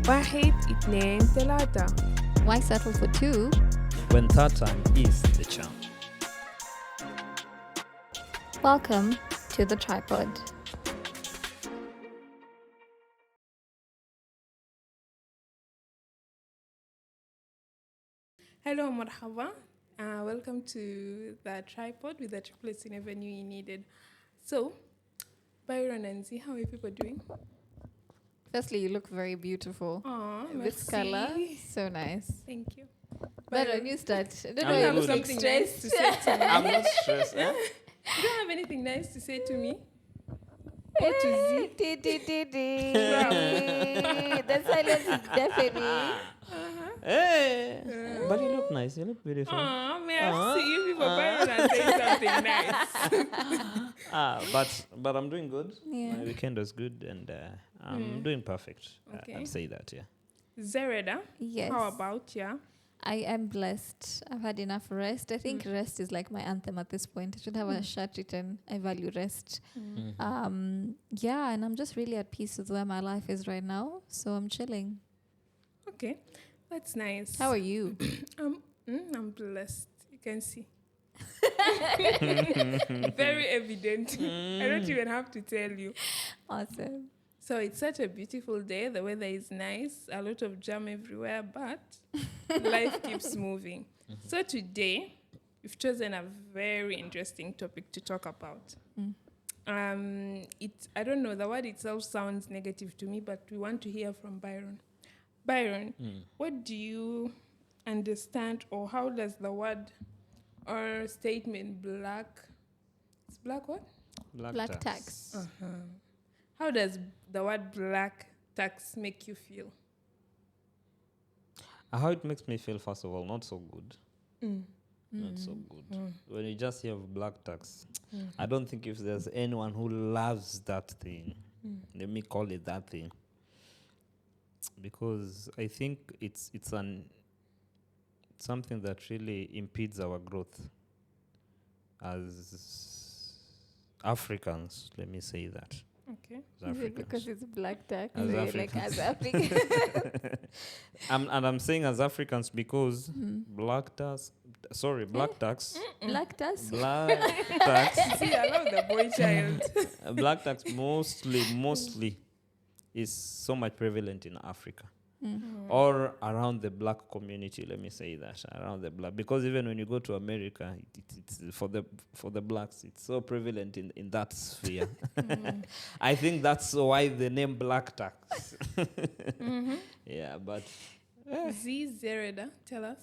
واحد اثنين ثلاثة. Why settle for two? when third time is the charm. Welcome to the tripod. Hello, marhaba. Welcome to the tripod with the triplets you never knew you needed. So, Byron and Z, how are you people doing? Firstly, you look very beautiful. Aww, This merci. color, so nice. Thank you. Byron, you start. I don't I'm know, you good. look Something nice to stressed. say to me. I'm not stressed. Eh? You don't have anything nice to say to me? Or to Z? The silence is deafening. Hey, but you look nice. You look beautiful. Aww, merci. You people, Byron, and say something nice. But I'm doing good. Yeah. My weekend was good, and I'm doing perfect. Okay. I'd say that, yeah. ZEREDA, Yes. how about ya? I am blessed. I've had enough rest. I think rest is like my anthem at this point. I should have a shirt written, I value rest. Yeah, and I'm just really at peace with where my life is right now. So I'm chilling. Okay, that's nice. How are you? I'm blessed. You can see. Very evident. I don't even have to tell you. Awesome. So it's such a beautiful day. The weather is nice. A lot of jam everywhere, but life keeps moving. So today, we've chosen a very interesting topic to talk about. I don't know, the word itself sounds negative to me, but we want to hear from Byron. Byron, what do you understand, or how does the word or statement it's black what? Black tax. How does the word black tax make you feel? How it makes me feel, first of all, not so good. Not so good. When you just hear of black tax, I don't think if there's anyone who loves that thing, let me call it that thing, because I think it's something that really impedes our growth as Africans. Let me say that. Okay. As Is it because Africans. it's black tax? As Or like Africans. as African? I'm saying as Africans because black tax, black tax, Black tax? black tax, See, I love the boy child. black tax mostly is so much prevalent in Africa or around the black community. Let me say that around the black, because even when you go to America, it's for the blacks. It's so prevalent in that sphere. I think that's why the name black tax. Yeah, but ZEREDA, tell us.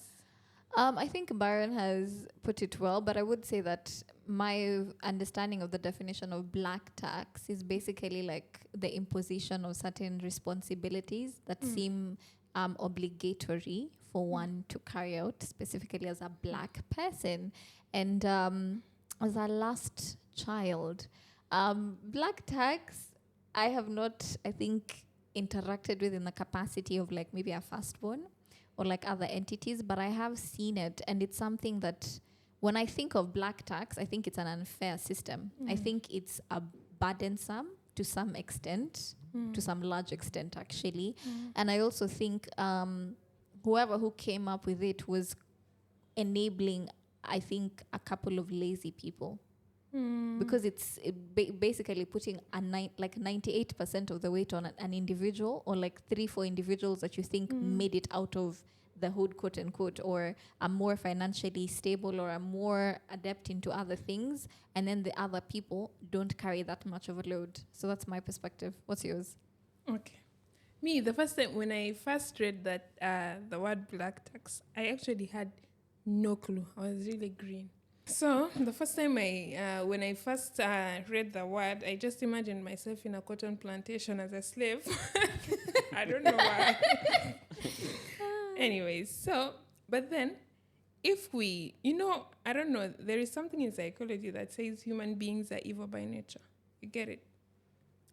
I think Byron has put it well, but I would say that my understanding of the definition of black tax is basically like the imposition of certain responsibilities that seem obligatory for one to carry out, specifically as a black person. And as a last child, black tax, I have not, I think, interacted with in the capacity of like maybe a firstborn or like other entities, but I have seen it, and it's something that when I think of black tax, I think it's an unfair system. I think it's a burdensome to some extent, to some large extent actually. And I also think whoever who came up with it was enabling, I think, a couple of lazy people. Because it's basically putting like 98% of the weight on an individual, or like 3-4 individuals that you think made it out of the hood, quote unquote, or are more financially stable or are more adept into other things, and then the other people don't carry that much of a load. So that's my perspective. What's yours? Okay. Me, the first time when I first read that the word black tax, I actually had no clue. I was really green. So the first time when I first read the word, I just imagined myself in a cotton plantation as a slave. I don't know why. Anyways, so, but then if we, I don't know, there is something in psychology that says human beings are evil by nature. You get it?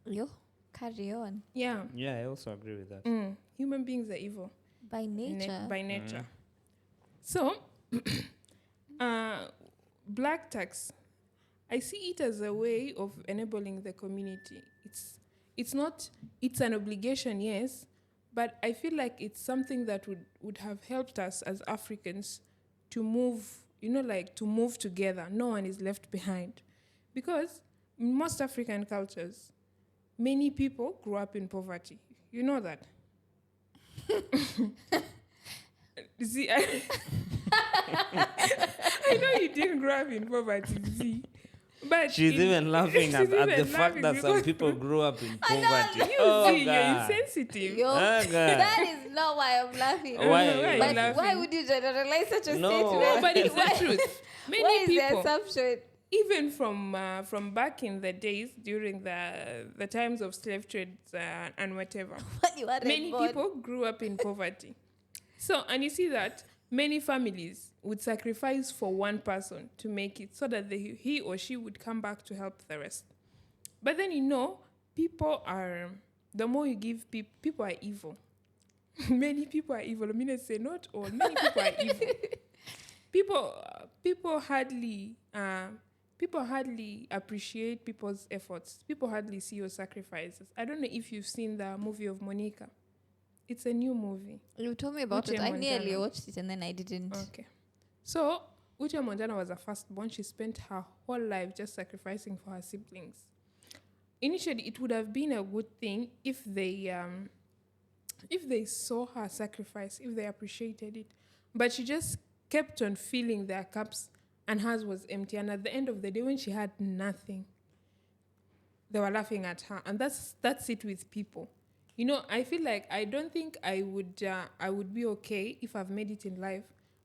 Yo, carry on. Yeah. yeah, I also agree with that. Human beings are evil. By nature. By nature. So, black tax, I see it as a way of enabling the community. It's an obligation, yes, but I feel like it's something that would have helped us as Africans to move, like to move together. No one is left behind. Because in most African cultures, many people grew up in poverty. You know that? See, I know you didn't grow up in poverty, see. But She's even laughing at the even fact that laughing some because people grew up in poverty. you Oh, see, you're God. insensitive. Yo, Oh, God. that is not why I'm laughing. Why Why are you are you But laughing? why would you generalize such a No, statement? No, but it's Why- the truth. Many Why is the people, assumption? even from back in the days during the times of slave trades and whatever, What you are many people grew up in poverty. So, and you see that many families would sacrifice for one person to make it so that he or she would come back to help the rest. But then, people are, the more you give, people are evil. Many people are evil. I mean, I say not all. Many people are evil. People hardly appreciate people's efforts. People hardly see your sacrifices. I don't know if you've seen the movie of Monica. It's a new movie. You told me about Uche it. I nearly Montana. watched it and then I didn't. Okay. So, Uche Montana was a firstborn. She spent her whole life just sacrificing for her siblings. Initially, it would have been a good thing if they saw her sacrifice, if they appreciated it. But she just kept on filling their cups, and hers was empty. And at the end of the day, when she had nothing, they were laughing at her. And that's it with people. I feel like I don't think I would be okay if I've made it in life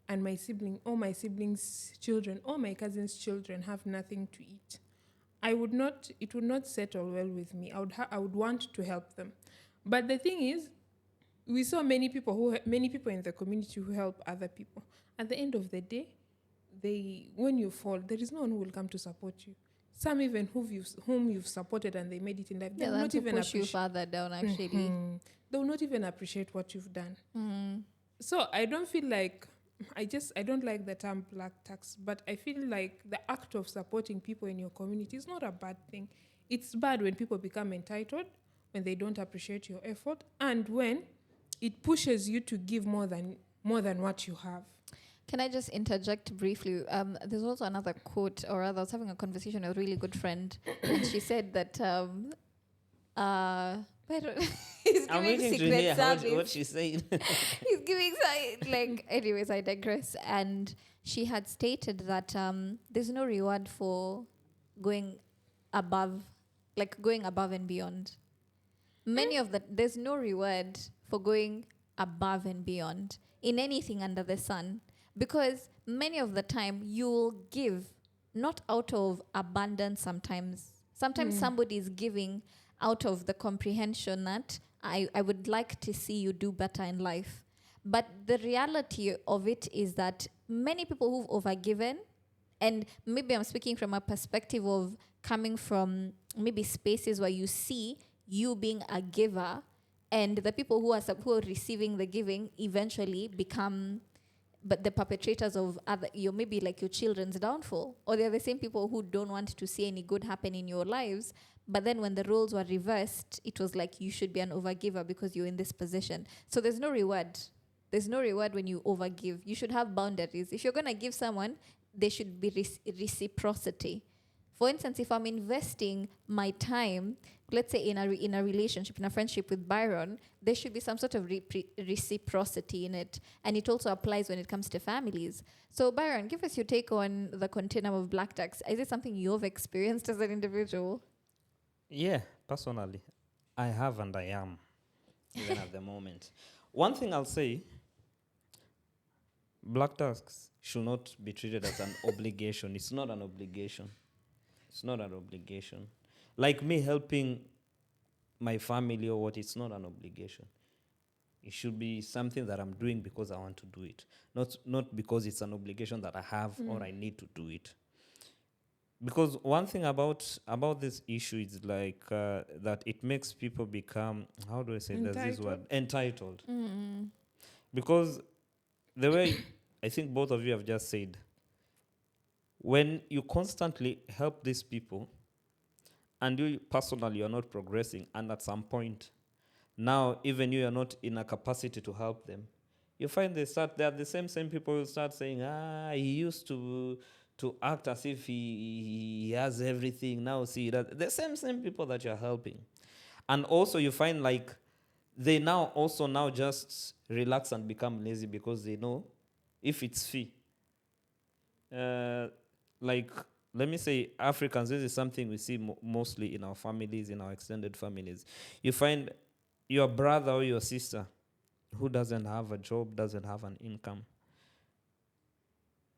and my siblings' children, or my cousins' children have nothing to eat. It would not settle well with me. I would want to help them. But the thing is, we saw many people in the community who help other people. At the end of the day, when you fall, there is no one who will come to support you. Some even whom you've supported and they made it in life, they will not even push you further down. Actually, they will not even appreciate what you've done. Mm. So I don't feel like I don't like the term black tax, but I feel like the act of supporting people in your community is not a bad thing. It's bad when people become entitled, when they don't appreciate your effort, and when it pushes you to give more than what you have. Can I just interject briefly? There's also another quote, or rather, I was having a conversation with a really good friend, and she said that he's I'm giving waiting to secret hear service. what she's saying. He's giving anyways, I digress. And she had stated that there's no reward for going above and beyond. There's no reward for going above and beyond in anything under the sun, because many of the time you'll give not out of abundance. Sometimes somebody is giving out of the comprehension that I would like to see you do better in life. But the reality of it is that many people who've overgiven, and maybe I'm speaking from a perspective of coming from maybe spaces where you see you being a giver, and the people who are receiving the giving eventually become the perpetrators of maybe like your children's downfall, or they're the same people who don't want to see any good happen in your lives. But then when the roles were reversed, it was like you should be an overgiver because you're in this position. So there's no reward. There's no reward when you overgive. You should have boundaries. If you're going to give someone, there should be reciprocity. For instance, if I'm investing my time, let's say in a relationship, in a friendship with Byron, there should be some sort of reciprocity in it. And it also applies when it comes to families. So Byron, give us your take on the container of black tax. Is it something you've experienced as an individual? Yeah, personally, I have and I am, even at the moment. One thing I'll say, black tax should not be treated as an obligation. It's not an obligation. It's not an obligation. Like me helping my family or what, it's not an obligation. It should be something that I'm doing because I want to do it, not because it's an obligation that I have or I need to do it. Because one thing about this issue is like that it makes people become, how do I say this word? Entitled. Mm-hmm. Because the way I think both of you have just said, when you constantly help these people and you personally are not progressing, and at some point now even you are not in a capacity to help them, you find they are the same people who start saying, he used to act as if he has everything. Now see that the same people that you're helping. And also you find like they now just relax and become lazy because they know if it's fee. Like, let me say, Africans, this is something we see mostly in our families, in our extended families. You find your brother or your sister who doesn't have a job, doesn't have an income,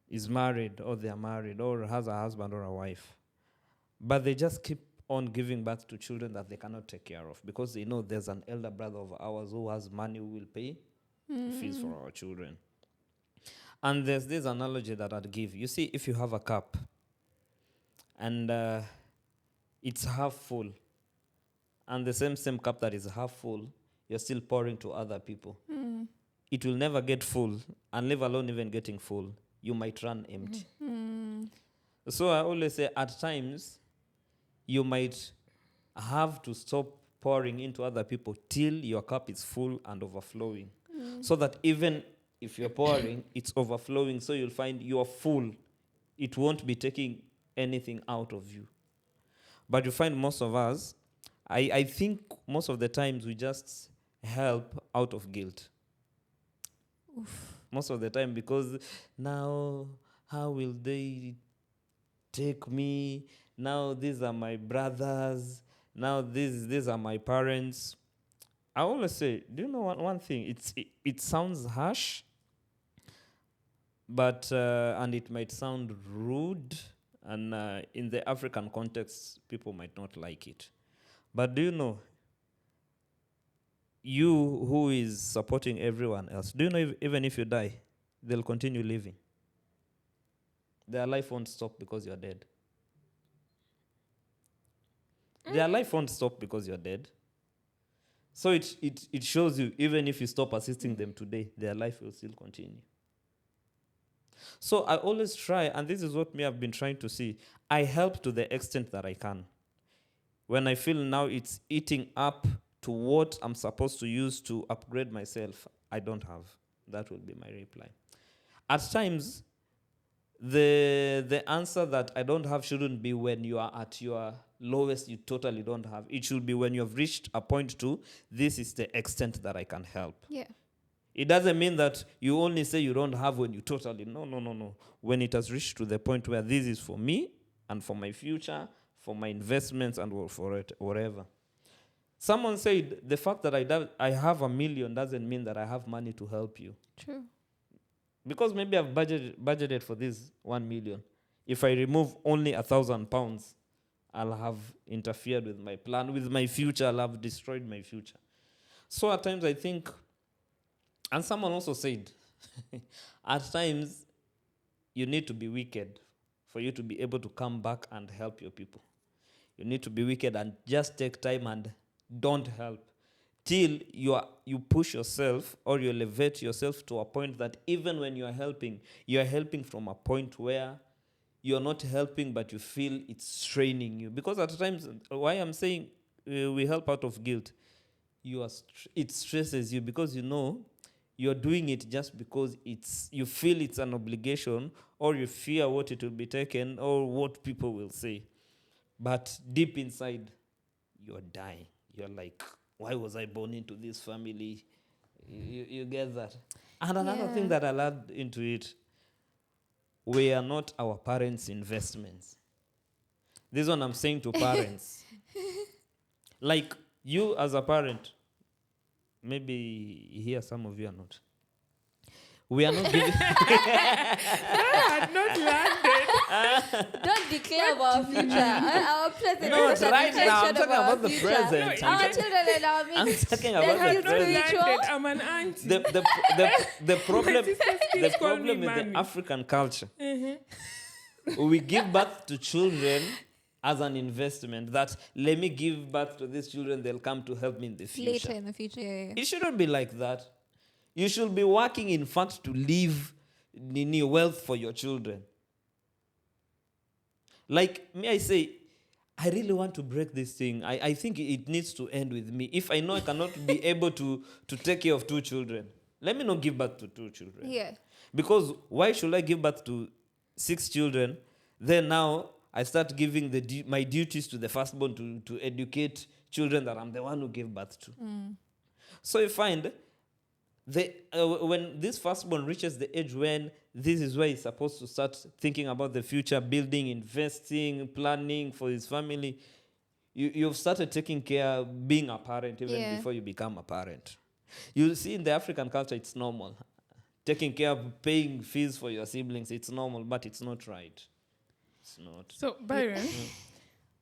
is married or they are married or has a husband or a wife, but they just keep on giving birth to children that they cannot take care of because they know there's an elder brother of ours who has money who will pay fees for our children. And there's this analogy that I'd give. You see, if you have a cup and it's half full, and the same cup that is half full, you're still pouring to other people. It will never get full, and leave alone even getting full. You might run empty. So I always say, at times, you might have to stop pouring into other people till your cup is full and overflowing. So that even if you're pouring, it's overflowing, so you'll find you're full. It won't be taking anything out of you. But you find most of us, I think most of the times we just help out of guilt. Most of the time, because now, how will they take me? Now these are my brothers. Now these are my parents. I always say, do you know one thing? It sounds harsh, but and it might sound rude, and in the African context, people might not like it. But do you know, you who is supporting everyone else, do you know even if you die, they'll continue living? Their life won't stop because you're dead. Their life won't stop because you're dead. So it shows you, even if you stop assisting them today, their life will still continue. So I always try, and this is what I've been trying to see, I help to the extent that I can. When I feel now it's eating up to what I'm supposed to use to upgrade myself, I don't have. That will be my reply. At times, the answer that I don't have shouldn't be when you are at your lowest, you totally don't have. It should be when you've reached a point to, this is the extent that I can help. Yeah. It doesn't mean that you only say you don't have when you totally, no. When it has reached to the point where this is for me and for my future, for my investments and for it, whatever. Someone said, the fact that I have $1 million doesn't mean that I have money to help you. True. Because maybe I've budgeted for this 1 million. If I remove only £1,000, I'll have interfered with my plan, with my future. I'll have destroyed my future. So at times I think, and someone also said, at times you need to be wicked for you to be able to come back and help your people. You need to be wicked and just take time and don't help till you push yourself or you elevate yourself to a point that even when you are helping from a point where you're not helping but you feel it's straining you. Because at times, why I'm saying we help out of guilt, it stresses you because you know you're doing it just because you feel it's an obligation, or you fear what it will be taken or what people will say. But deep inside, you're dying. You're like, why was I born into this family? You get that? And another thing that I'll add into it, we are not our parents' investments. This one I'm saying to parents. Like, you as a parent, maybe here some of you are not. We are not giving... had not landed. Don't declare our future. Our present. No, is an right now, I'm intention talking of our about the future. present. Our children and our I'm mix. talking They about have the not present. spiritual. I'm an auntie. The problem, My sister still the call me problem with mommy. the African culture, we give birth to children as an investment. That, let me give birth to these children, they'll come to help me in the future. Later in the future, yeah. It shouldn't be like that. You should be working, in fact, to leave wealth for your children. Like, may I say, I really want to break this thing. I think it needs to end with me. If I know I cannot be able to take care of 2 children, let me not give birth to 2 children. Yeah. Because why should I give birth to 6 children? Then now I start giving my duties to the firstborn to educate children that I'm the one who gave birth to. So you find when this firstborn reaches the age when this is where he's supposed to start thinking about the future, building, investing, planning for his family, you've started taking care, being a parent even before you become a parent. You see, in the African culture, it's normal. Taking care of paying fees for your siblings, it's normal, but it's not right. It's not. So, Byron,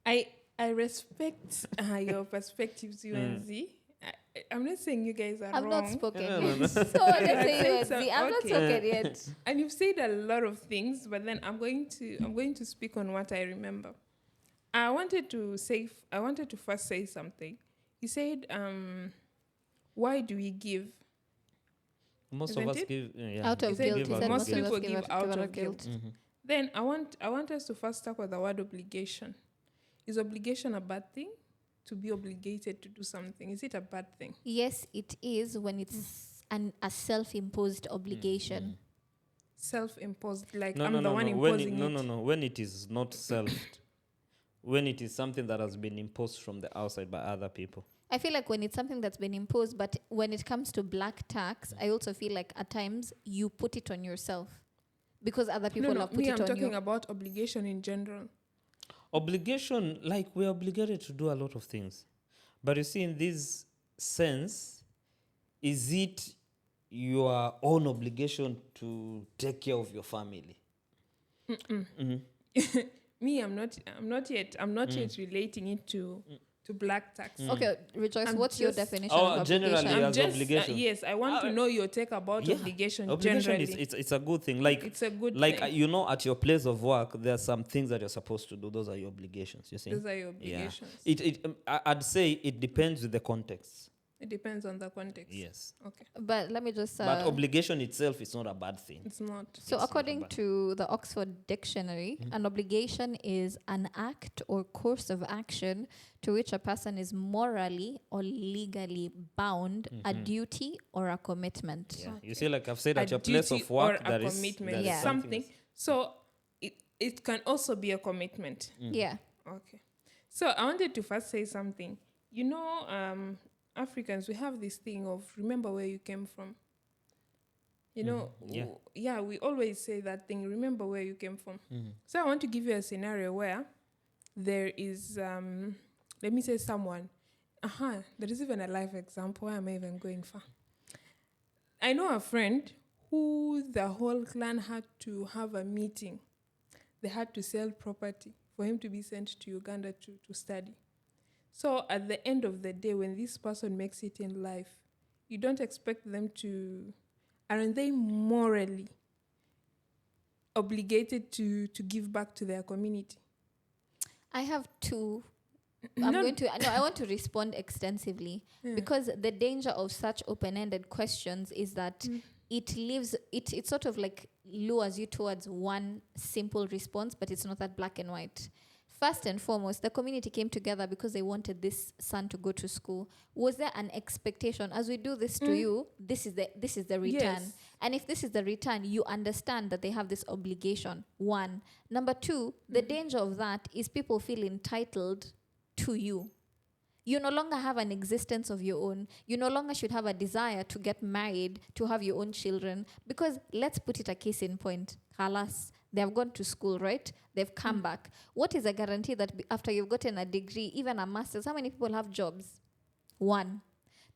I respect your perspectives, you and Z. I'm not saying you guys are I'm wrong. not spoken No, yet. no. So let's say you and So, Z. I'm not okay. spoken yet. And you've said a lot of things, but then I'm going to speak on what I remember. I wanted to first say something. You said, why do we give? Most Isn't of us it? give Out of You said guilt. give He out said of most most of guilt. people us give give out out of of guilt. Mhm. Then I want us to first start with the word obligation. Is obligation a bad thing? To be obligated to do something, is it a bad thing? Yes, it is when it's a self-imposed obligation. Self-imposed, like No, I'm no, the no, one no. When imposing it. no. When it is not self, when it is something that has been imposed from the outside by other people. I feel like when it's something that's been imposed, but when it comes to black tax, I also feel like at times you put it on yourself because other people No, have put me, it I'm on talking you. about obligation in general. Obligation, like we're obligated to do a lot of things. But you see, in this sense, is it your own obligation to take care of your family? Me, I'm not yet relating it to black tax. Okay, Rejoice, I'm what's your just- definition Oh, of generally, obligation? as obligation. Yes, I want to know your take about Yeah. obligation Obligation generally. it's a good thing. Like It's a good like thing. you know, at your place of work, there are some things that you're supposed to do. Those are your obligations. You see. Those are your Yeah. obligations. I'd say it depends with the context. It depends on the context. Yes. Okay. But let me just... But obligation itself is not a bad thing. It's not. So It's according not a bad- to the Oxford Dictionary, an obligation is an act or course of action to which a person is morally or legally bound, a duty or a commitment. Yeah. You see, like I've said, A at your place duty of work, or there a is commitment. there is Yeah. Something. So it can also be a commitment. Yeah. Okay. So I wanted to first say something. You know, Africans, we have this thing of remember where you came from. You know, Yeah. we always say that thing, remember where you came from. So I want to give you a scenario where there is, let me say someone. There is even a live example. Why am I even going far? I know a friend who the whole clan had to have a meeting. They had to sell property for him to be sent to Uganda to study. So at the end of the day, when this person makes it in life, you don't expect them to, aren't they morally obligated to give back to their community? I have two. No. I want to respond extensively because the danger of such open-ended questions is that it sort of like lures you towards one simple response, but it's not that black and white. First and foremost, the community came together because they wanted this son to go to school. Was there an expectation, as we do this to you, this is the return? Yes. And if this is the return, you understand that they have this obligation. One. Number two, the danger of that is people feel entitled to you. You no longer have an existence of your own. You no longer should have a desire to get married, to have your own children. Because let's put it a case in point. Halas, they have gone to school, right? They've come back. What is a guarantee that after you've gotten a degree, even a master's, how many people have jobs? One.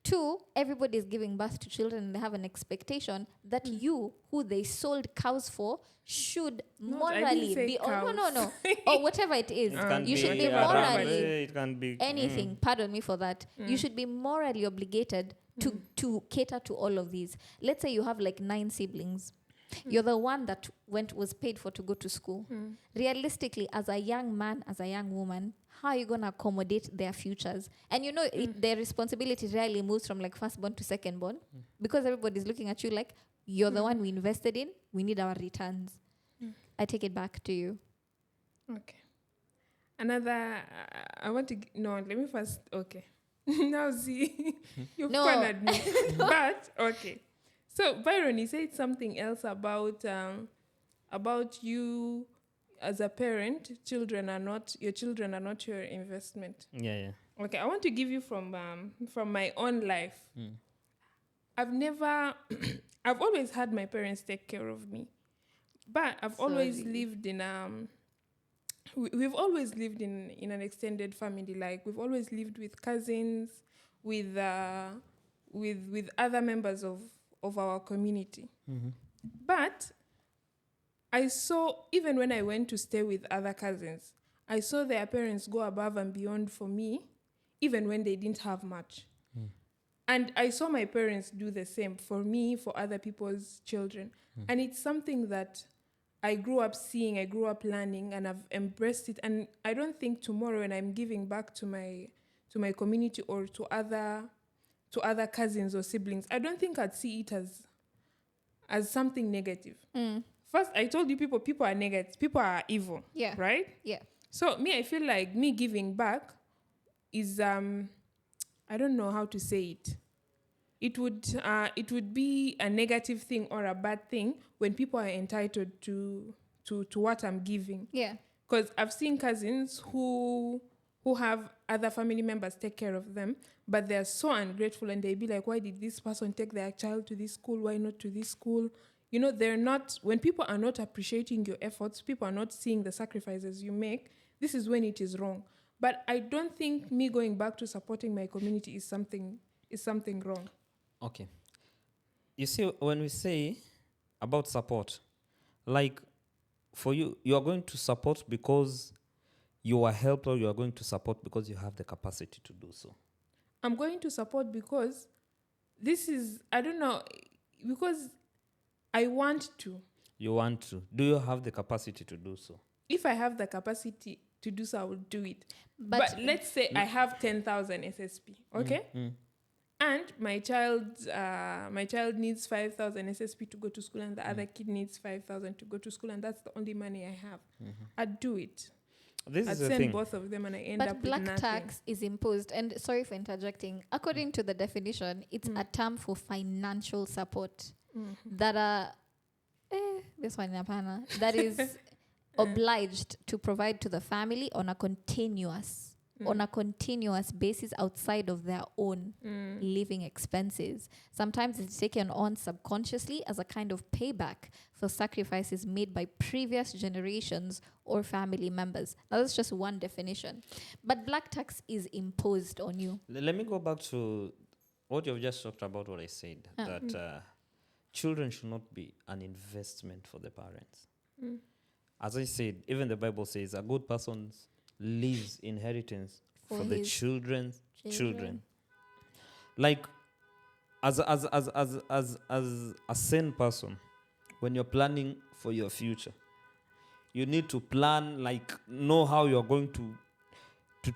Two, everybody is giving birth to children and they have an expectation that you, who they sold cows for, should I didn't morally say be... cows. no. Or whatever it is. It can You should be a rabbit, morally... it can be anything, pardon me for that. You should be morally obligated to cater to all of these. Let's say you have like 9 siblings. You're the one that was paid for to go to school. Realistically, as a young man, as a young woman, how are you going to accommodate their futures? And you know, their responsibility rarely moves from like firstborn to secondborn because everybody's looking at you like, you're the one we invested in, we need our returns. I take it back to you. Okay. Another, I want to, no, let me first, okay. Now see, you've No. cornered me. But, okay. So, Byron, you said something else about you as a parent, your children are not your investment. Yeah. Okay, I want to give you from my own life. I've never, I've always had my parents take care of me, but I've always Sorry. lived in we've always lived in an extended family. Like we've always lived with cousins, with other members of our community. But I saw, even when I went to stay with other cousins, I saw their parents go above and beyond for me, even when they didn't have much. And I saw my parents do the same for me, for other people's children. And it's something that I grew up seeing, I grew up learning, and I've embraced it. And I don't think tomorrow when I'm giving back to my community or to other cousins or siblings, I don't think I'd see it as something negative. First, I told you people are negative, people are evil. Yeah. Right? Yeah. So me, I feel like me giving back is I don't know how to say it. It would be a negative thing or a bad thing when people are entitled to what I'm giving. Yeah. Because I've seen cousins who have other family members take care of them, but they're so ungrateful, and they be like, why did this person take their child to this school? Why not to this school? You know, they're not, when people are not appreciating your efforts, people are not seeing the sacrifices you make, this is when it is wrong. But I don't think me going back to supporting my community is something wrong. Okay. You see, when we say about support, like for you, you are going to support because you are helped, or you are going to support because you have the capacity to do so? I'm going to support because this is, I don't know, because I want to. You want to. Do you have the capacity to do so? If I have the capacity to do so, I will do it. But let's say I have 10,000 SSP, okay? And my child needs 5,000 SSP to go to school, and the other kid needs 5,000 to go to school, and that's the only money I have. I'd do it. This I'd is the send thing. both of them, and I end up But with black nothing. tax is imposed, and sorry for interjecting. According to the definition, it's a term for financial support that are this one hapana, that is obliged to provide to the family on a continuous basis outside of their own living expenses. Sometimes it's taken on subconsciously as a kind of payback for sacrifices made by previous generations or family members. Now, that's just one definition. But black tax is imposed on you. Let me go back to what you've just talked about, what I said, that children should not be an investment for the parents. As I said, even the Bible says a good person leaves inheritance for the his children's children. Like, as a sane person, when you're planning for your future, you need to plan, like, know how you're going to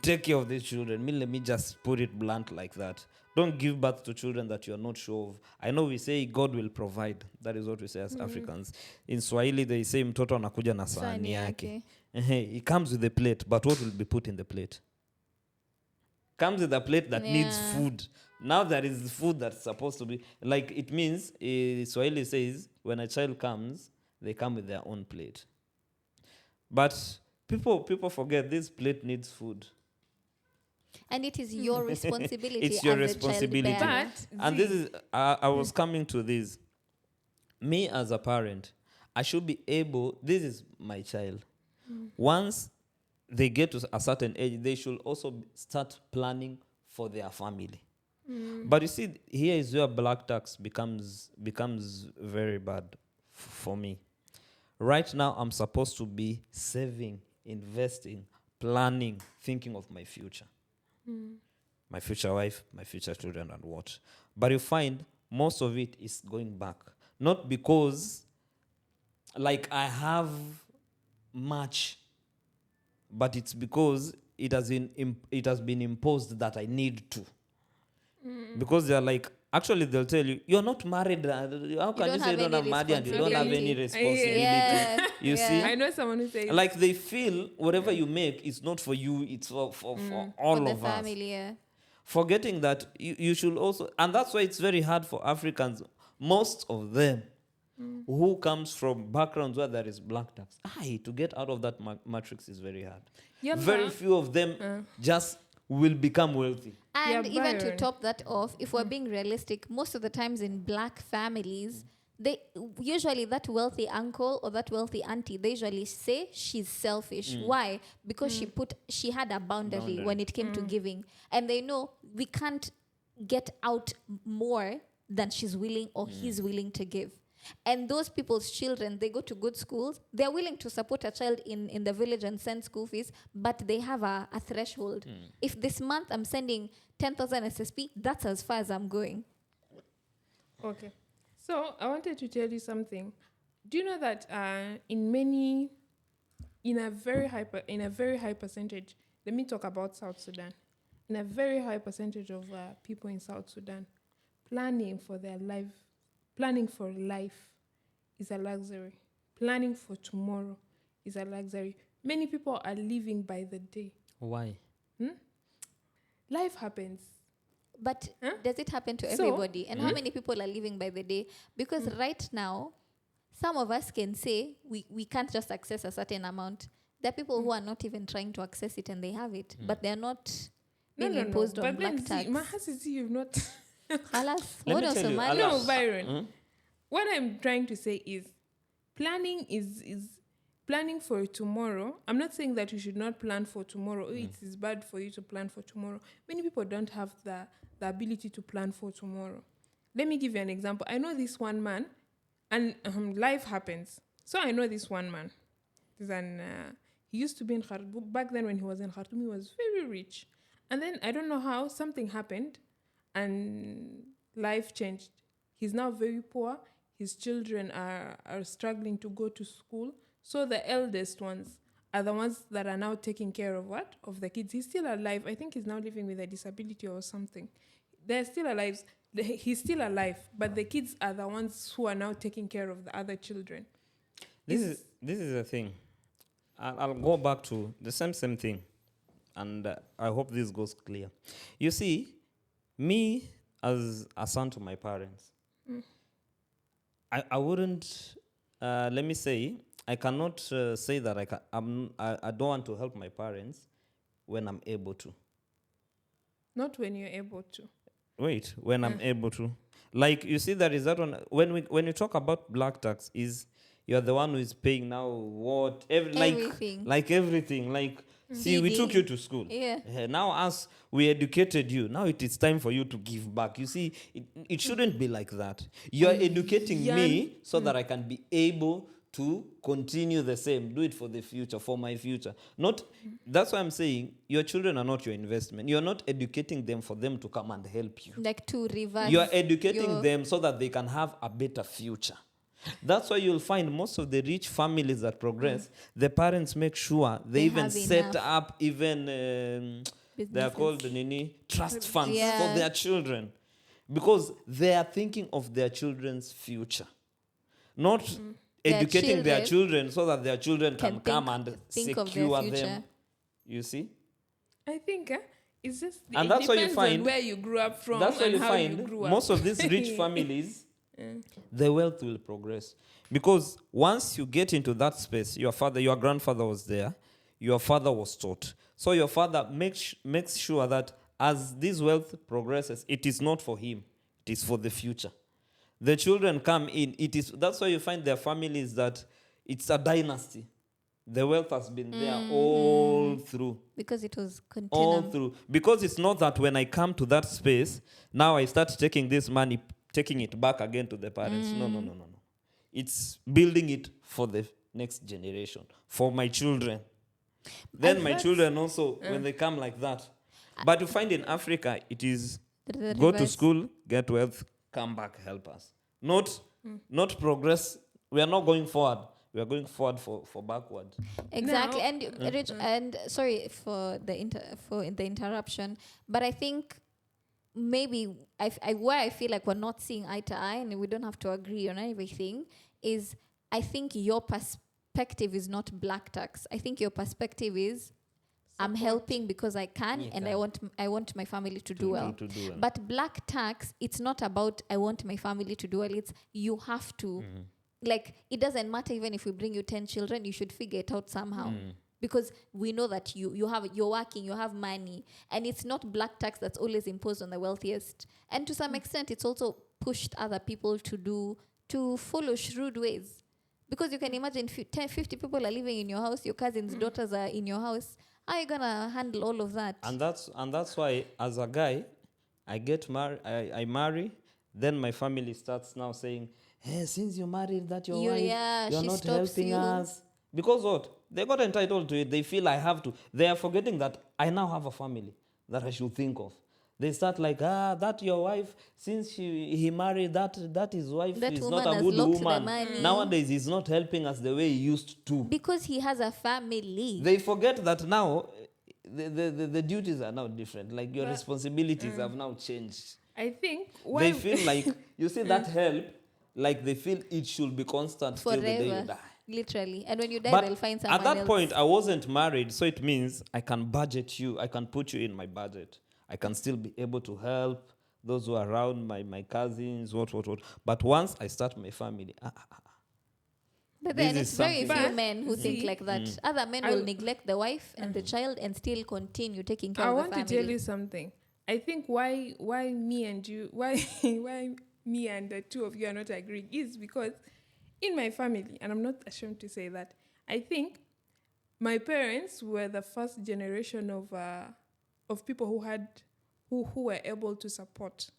take care of these children. Let me just put it blunt like that. Don't give birth to children that you're not sure of. I know we say God will provide. That is what we say as Africans. In Swahili, they say mtoto anakuja na sahani yake. It comes with a plate, but what will be put in the plate? Comes with a plate that needs food. Now there is food that's supposed to be, like, it means, Swahili says, when a child comes, they come with their own plate. But people forget this plate needs food. And it is your responsibility. It's your as responsibility. A child bearer. And this is, I was coming to this. Me as a parent, I should be able, this is my child. Once they get to a certain age, they should also start planning for their family. But you see, here is where black tax becomes very bad for me. Right now, I'm supposed to be saving, investing, planning, thinking of my future. My future wife, my future children, and what. But you find most of it is going back. Not because, like, I have much, but it's because it has been imposed that I need to. Because they're like, Actually, they'll tell you, you're not married. How can you say you don't have money and you don't have any responsibility? Yeah. You see? I know someone who says Like they feel whatever you make is not for you, it's for all For the of us. family, yeah. Forgetting that you should also, and that's why it's very hard for Africans, most of them who comes from backgrounds where there is black tax, to get out of that matrix is very hard. Very few of them just will become wealthy. And even to Byron. top that off, if we're being realistic, most of the times in black families, they usually, that wealthy uncle or that wealthy auntie, they usually say she's selfish. Why? Because she had a boundary when it came to giving, and they know we can't get out more than she's willing or he's willing to give. And those people's children, they go to good schools. They're willing to support a child in the village and send school fees, but they have a threshold. If this month I'm sending 10,000 SSP, that's as far as I'm going. Okay. So I wanted to tell you something. Do you know that in a very high percentage, let me talk about South Sudan. In a very high percentage of people in South Sudan, planning for life is a luxury. Planning for tomorrow is a luxury. Many people are living by the day. Why? Life happens. But does it happen to So, everybody? And how many people are living by the day? Because right now, some of us can say we can't just access a certain amount. There are people who are not even trying to access it and they have it, but they're not being imposed on But black then tax. see, you've not. Alas, Let what me else tell you, Somali? alas. No, Byron. What I'm trying to say is planning is planning for tomorrow. I'm not saying that you should not plan for tomorrow. It is bad for you to plan for tomorrow. Many people don't have the ability to plan for tomorrow. Let me give you an example. I know this one man, and life happens. So I know this one man. He used to be in Khartoum. Back then when he was in Khartoum, he was very rich. And then I don't know how something happened and life changed. He's now very poor. His children are struggling to go to school. So the eldest ones are the ones that are now taking care of what? Of the kids. He's still alive. I think he's now living with a disability or something. They're still alive. He's still alive, but the kids are the ones who are now taking care of the other children. This is the thing. I'll go back to the same thing, and I hope this goes clear. You see, me as a son to my parents, I wouldn't. Let me say, I cannot say that I don't want to help my parents when I'm able to. Not when you're able to. Wait, when I'm able to. Like, you see, there is that one. When you talk about black tax, is you're the one who is paying now what? Everything. Like everything. Like, see, we took you to school. Yeah. Now, as we educated you, now it is time for you to give back. You see, it shouldn't be like that. You are educating me so that I can be able to continue the same, do it for the future, for my future. That's why I'm saying your children are not your investment. You're not educating them for them to come and help you. Like to reverse. You are educating them so that they can have a better future. That's why you'll find most of the rich families that progress, the parents make sure they even have set enough. up they are called trust funds for their children, because they are thinking of their children's future, not educating their children so that their children can come and secure them. You see? I think it's just and that's why you depends find on where you grew up from. That's why and you how find you grew up. most of these rich families, the wealth will progress. Because once you get into that space, your grandfather was there, your father was taught. So your father makes sure that as this wealth progresses, it is not for him, it is for the future. The children come in, that's why you find their families that it's a dynasty. The wealth has been there all through. Because it was continuum. All through. Because it's not that when I come to that space, now I start taking this money, taking it back again to the parents. No. It's building it for the next generation, for my children. Then my children also, when they come like that. But you find in Africa, it is go to school, get wealth, come back, help us. Not progress. We are not going forward. We are going forward for backward. Exactly. Now, And Rich, and sorry for the interruption, but I think maybe where I feel like we're not seeing eye to eye and we don't have to agree on everything is I think your perspective is not black tax. I think your perspective is I'm helping because I can, Yeah, and can. I want my family to do well. To do well. But black tax, it's not about I want my family to do well. It's you have to. Like, it doesn't matter even if we bring you 10 children, you should figure it out somehow. Because we know that you're working, you have money. And it's not black tax that's always imposed on the wealthiest. And to some extent, it's also pushed other people to follow shrewd ways. Because you can imagine 10, 50 people are living in your house, your cousins' daughters are in your house. How are you gonna handle all of that? And that's why, as a guy, I get married. I marry. Then my family starts now saying, "Hey, since you married that your wife, you're she not stops helping you." us." Because what? They got entitled to it. They feel I have to. They are forgetting that I now have a family that I should think of. They start like, that your wife, since he married that his wife That is woman not a has good locked the woman. money. Nowadays, he's not helping us the way he used to. Because he has a family. They forget that now the duties are now different. Like your responsibilities have now changed. I think They feel like, you see that help, like they feel it should be constant till the day you Forever. die. Literally. And when you die, But they'll find someone at that else. point, I wasn't married, so it means I can budget you. I can put you in my budget. I can still be able to help those who are around, my cousins, what. But once I start my family, But this then is it's very something. few But men who think like that. Other men will neglect the wife and the child and still continue taking care I of the want family. to tell you something. I think why me and you why me and the two of you are not agreeing is because in my family, and I'm not ashamed to say that, I think my parents were the first generation of people who were able to support.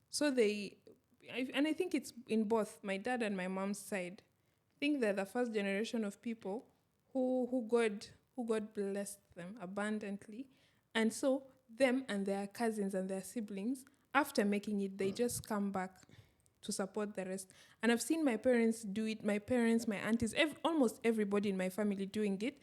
So and I think it's in both my dad and my mom's side. I think they're the first generation of people who God blessed them abundantly, and so them and their cousins and their siblings, after making it, they just come back to support the rest. And I've seen my parents do it. My parents, my aunties, almost everybody in my family doing it.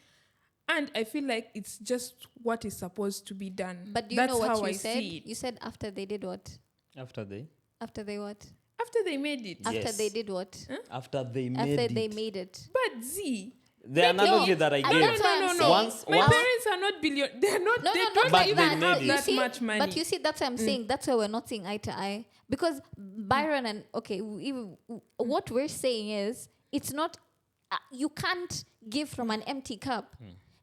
And I feel like it's just what is supposed to be done. But do you That's know what how you I said? see it. You said after they did what? After they What? After they made it. Yes. After they did what? After they made After it. they made it. But Z, The analogy that I No, gave. that's what I'm saying. Once- my once- parents are not billion. They're not. No, they no, don't not But like they even that. made have it. that See, much money. But you see, that's what I'm saying. That's why we're not seeing eye to eye. Because Byron and, what we're saying is, it's not, you can't give from an empty cup.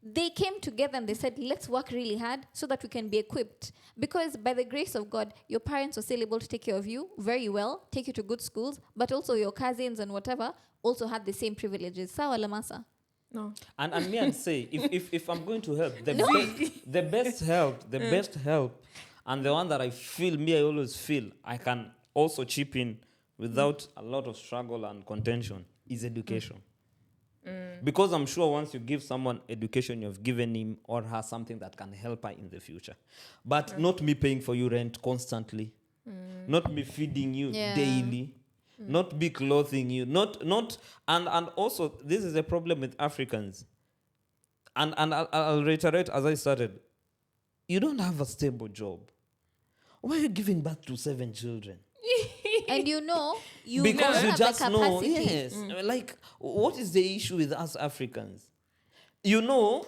They came together and they said, let's work really hard so that we can be equipped. Because by the grace of God, your parents were still able to take care of you very well, take you to good schools, but also your cousins and whatever also had the same privileges. Sawa Lamasa. No. And me, I'd say, if I'm going to help, the best help, and the one that I always feel I can also chip in without a lot of struggle and contention is education. Because I'm sure once you give someone education, you've given him or her something that can help her in the future. But not me paying for you rent constantly, not me feeding you daily, not me clothing you, and also this is a problem with Africans. And I'll reiterate as I started, you don't have a stable job. Why are you giving birth to 7 children? And Because don't you have just the know, capacity. yes. Like, what is the issue with us Africans? You cannot.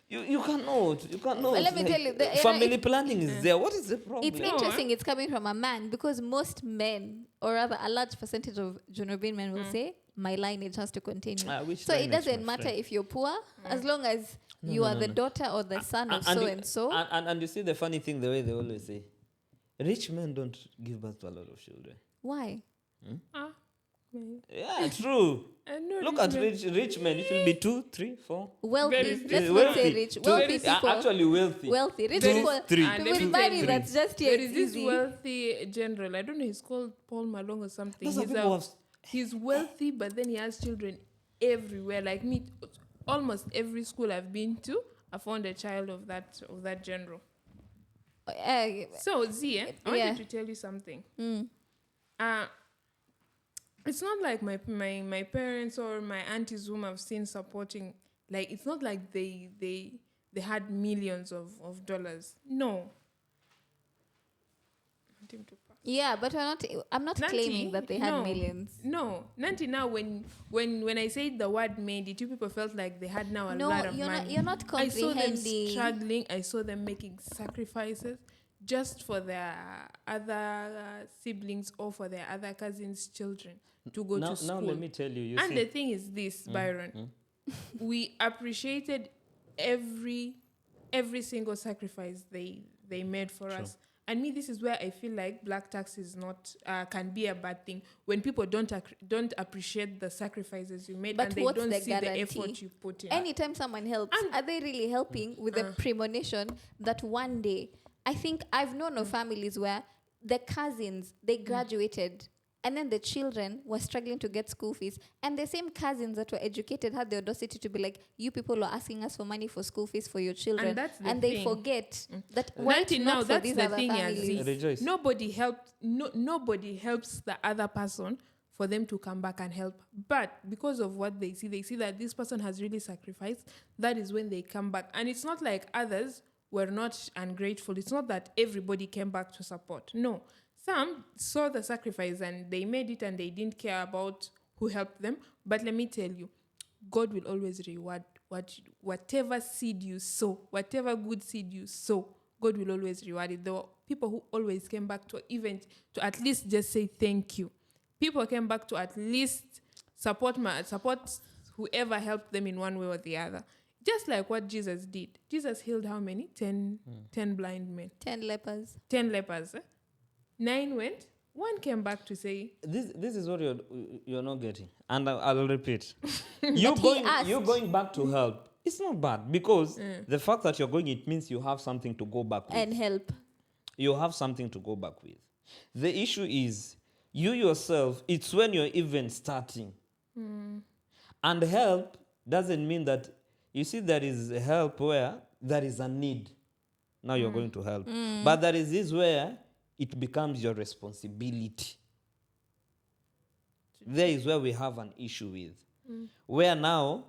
let me tell you, family planning is there. What is the problem? It's interesting it's coming from a man because most men, or rather a large percentage of Junobin men will say, my lineage has to continue. Which So it lineage, doesn't my matter friend? if you're poor, as long as you are the daughter or the son of so-and-so. And you see the funny thing, the way they always say, rich men don't give birth to a lot of children. Why? Yeah, true. No, Look at rich men. It will be 2, 3, 4. Wealthy. Very Let's not say rich. Wealthy people. Actually wealthy. Wealthy. Rich 2, people. 3. And With money, that's just here. There is It's this easy. wealthy general. I don't know. He's called Paul Malong or something. Those are people who He's wealthy, but then he has children everywhere. Like me, almost every school I've been to, I found a child of that general. So Z, I wanted to tell you something. It's not like my parents or my aunties whom I've seen supporting. Like, it's not like they had millions of dollars. No. him to pass. Yeah, but I'm not Nanti, claiming that they had no. millions. No, Nanti, now when I said the word made it, you people felt like they had now a No, lot of you're money. not I saw them comprehending. struggling. I saw them making sacrifices just for their other siblings or for their other cousins' children to go to school. Now let me tell you. And the thing is this, Byron, we appreciated every single sacrifice they made for us. And me, this is where I feel like black tax is not can be a bad thing when people don't appreciate the sacrifices you made, But and they what's don't the see guarantee? the effort you put in. Anytime someone helps, are they really helping with the premonition that one day? I think I've known of families where the cousins, they graduated and then the children were struggling to get school fees, and the same cousins that were educated had the audacity to be like, you people are asking us for money for school fees for your children, And that's the and they thing. forget that Nanti, not now for that's these the other thing, families. Yazzie. Rejoice. Nobody helps the other person for them to come back and help. But because of what they see that this person has really sacrificed. That is when they come back. And it's not like others were not ungrateful. It's not that everybody came back to support. No. Some saw the sacrifice and they made it and they didn't care about who helped them. But let me tell you, God will always reward whatever seed you sow, whatever good seed you sow, God will always reward it. There were people who always came back to at least just say thank you. People came back to at least support whoever helped them in one way or the other. Just like what Jesus did. Jesus healed how many? 10 blind men. 10 lepers. 10 lepers. 9 went. 1 came back to say, This is what you're not getting, and I'll repeat. But you're going back to help. It's not bad because the fact that you're going, it means you have something to go back with. And help. You have something to go back with. The issue is you yourself. It's when you're even starting, and help doesn't mean that. You see, there is help where there is a need. Now you're going to help, but there is this where it becomes your responsibility. There is where we have an issue with. Where now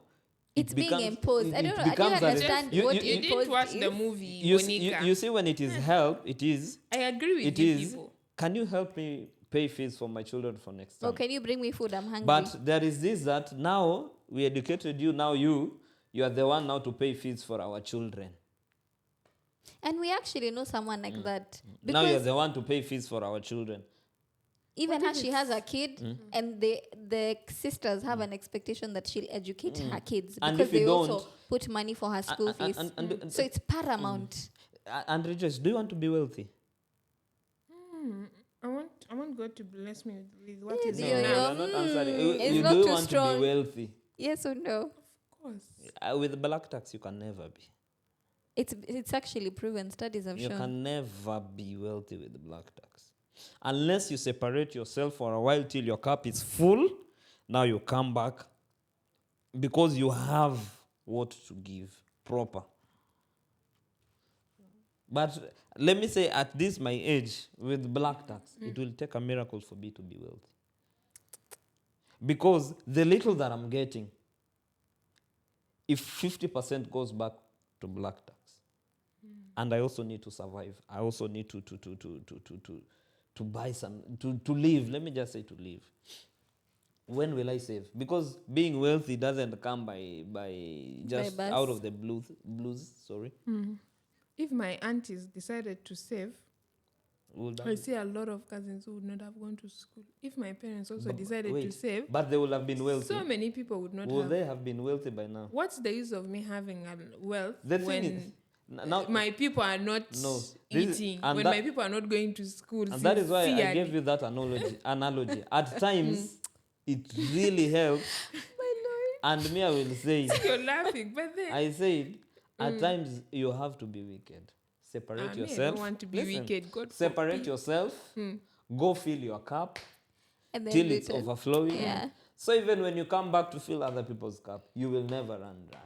It's being imposed. I don't becomes a understand what you imposed didn't watch is. the movie, you Monica. see when it is help, it is. I agree with It you is. people. Can you help me pay fees for my children for next time? Oh, can you bring me food? I'm hungry. But there is this that now we educated you. Now you are the one now to pay fees for our children. And we actually know someone like that. Now you're Because the one to pay fees for our children. even her, she has a kid, and the sisters have an expectation that she'll educate her kids And because if you they also don't- put money for her school fees. So it's paramount. And Rejoice, do you want to be wealthy? I want God to bless me with what Yeah, is do in you- now. you're not answering. it's You not do too want strong. to be wealthy. Yes or no? Of course. With black tax, you can never be. It's actually proven. Studies have You shown. can never be wealthy with the black tax. Unless you separate yourself for a while till your cup is full, now you come back because you have what to give proper. But let me say at this my age, with black tax, it will take a miracle for me to be wealthy. Because the little that I'm getting, if 50% goes back to black tax, and I also need to survive. I also need to buy some, to live. Let me just say to live. When will I save? Because being wealthy doesn't come by just bus. out of the blues. Sorry. If my aunties decided to save, Would that I be- see a lot of cousins who would not have gone to school. If my parents also But decided to wait, save, but they will have been wealthy. so many people would not Will have. they have been wealthy by now? What's the use of me having wealth The thing when is, now my people are not No, this is- eating, and when that- my people are not going to school? and that is why I sincerely? gave you that analogy. At times, it really helps. And me, I will say, You're laughing, but then I said, at times you have to be wicked. Separate me, I yourself. don't want to be Listen, wicked. God separate forbid. yourself. Go fill your cup And then till it's return. overflowing. Yeah. So even when you come back to fill other people's cup, you will never run dry.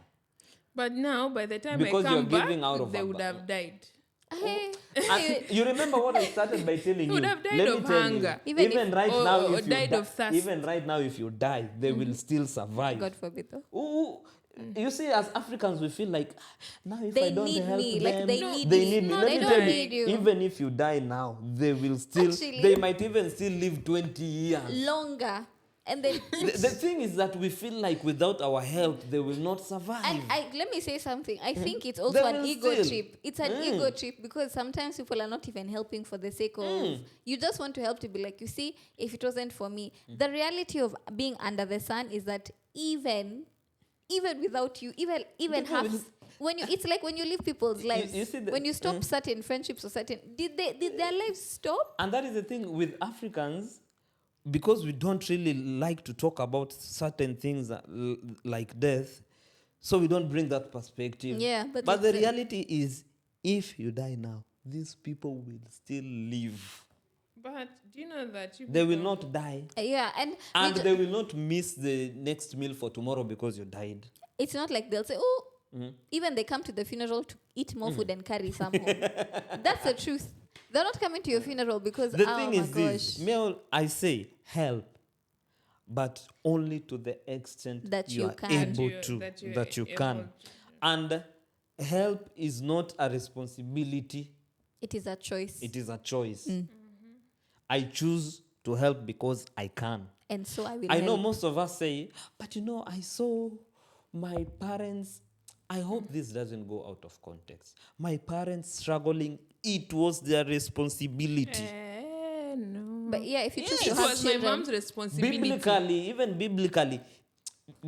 But now, by the time Because I come you're back, giving out of they a would ba- have died. Hey, And you remember what I started by telling you? would have died Let of me tell hunger. you, Even even if- right or- now, or if you died of thirst. even right now, if you die, they will still survive. God forbid though. Ooh, you see, as Africans, we feel like now if They I don't need help me, them, like they need they me. need me. No, Let they me don't tell need you. even if you die now, they will still, Actually- they might even still live 20 years. Longer. And then The thing is that we feel like without our help, they will not survive. and let me say something. I think it's They also an will ego still. trip. It's an ego trip because sometimes people are not even helping for the sake of. You just want to help to be like, you see, if it wasn't for me, the reality of being under the sun is that even without you, even People half. will- When you, it's like when you live people's lives. you see the- when you stop certain friendships or certain, did their lives stop? And that is the thing with Africans, because we don't really like to talk about certain things like death, so we don't bring that perspective. Yeah, but the it's, reality is, if you die now, these people will still live. But do you know that They will not die. Yeah, and And they will not miss the next meal for tomorrow because you died. it's not like they'll say, oh, even they come to the funeral to eat more food and carry some home. That's the truth. They're not coming to your funeral because, The oh thing my is this, gosh, Mel, I say help, but only to the extent That you you are can. able That to, you- that you're that you able can. to. And help is not a responsibility, it is a choice. it is a choice. I choose to help because I can. And so I will I know help. most of us say, but you know, I saw my parents. I hope this doesn't go out of context. My parents struggling, it was their responsibility. No. But yeah, if you choose It to have was my children, mom's responsibility. Biblically, even biblically.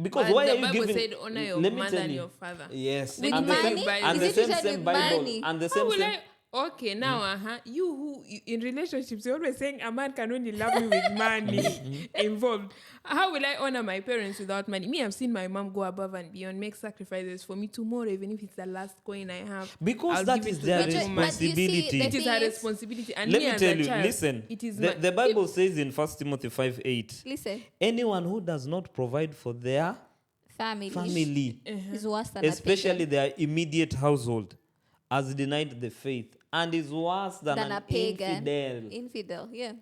Because But why the are you Bible giving? said honor your let me mother tell and you. your father. Yes. With and money? the Is same, and it the same, written same with Bible. money? And the How same, will same. I? Okay, now, you in relationships, you're always saying a man can only love me with money involved. How will I honor my parents without money? Me, I've seen my mom go above and beyond, make sacrifices for me tomorrow, even if it's the last coin I have. Because I'll that give it is to their that woman. But you see, responsibility. It is her thing is- responsibility. And Let me me as tell a you, child, listen. it is The Bible says in 1 Timothy 5:8, listen, anyone who does not provide for their family, family, is worse than especially a pagan. their immediate household, has denied the faith and is worse than Than an a pagan. infidel. Infidel, yeah.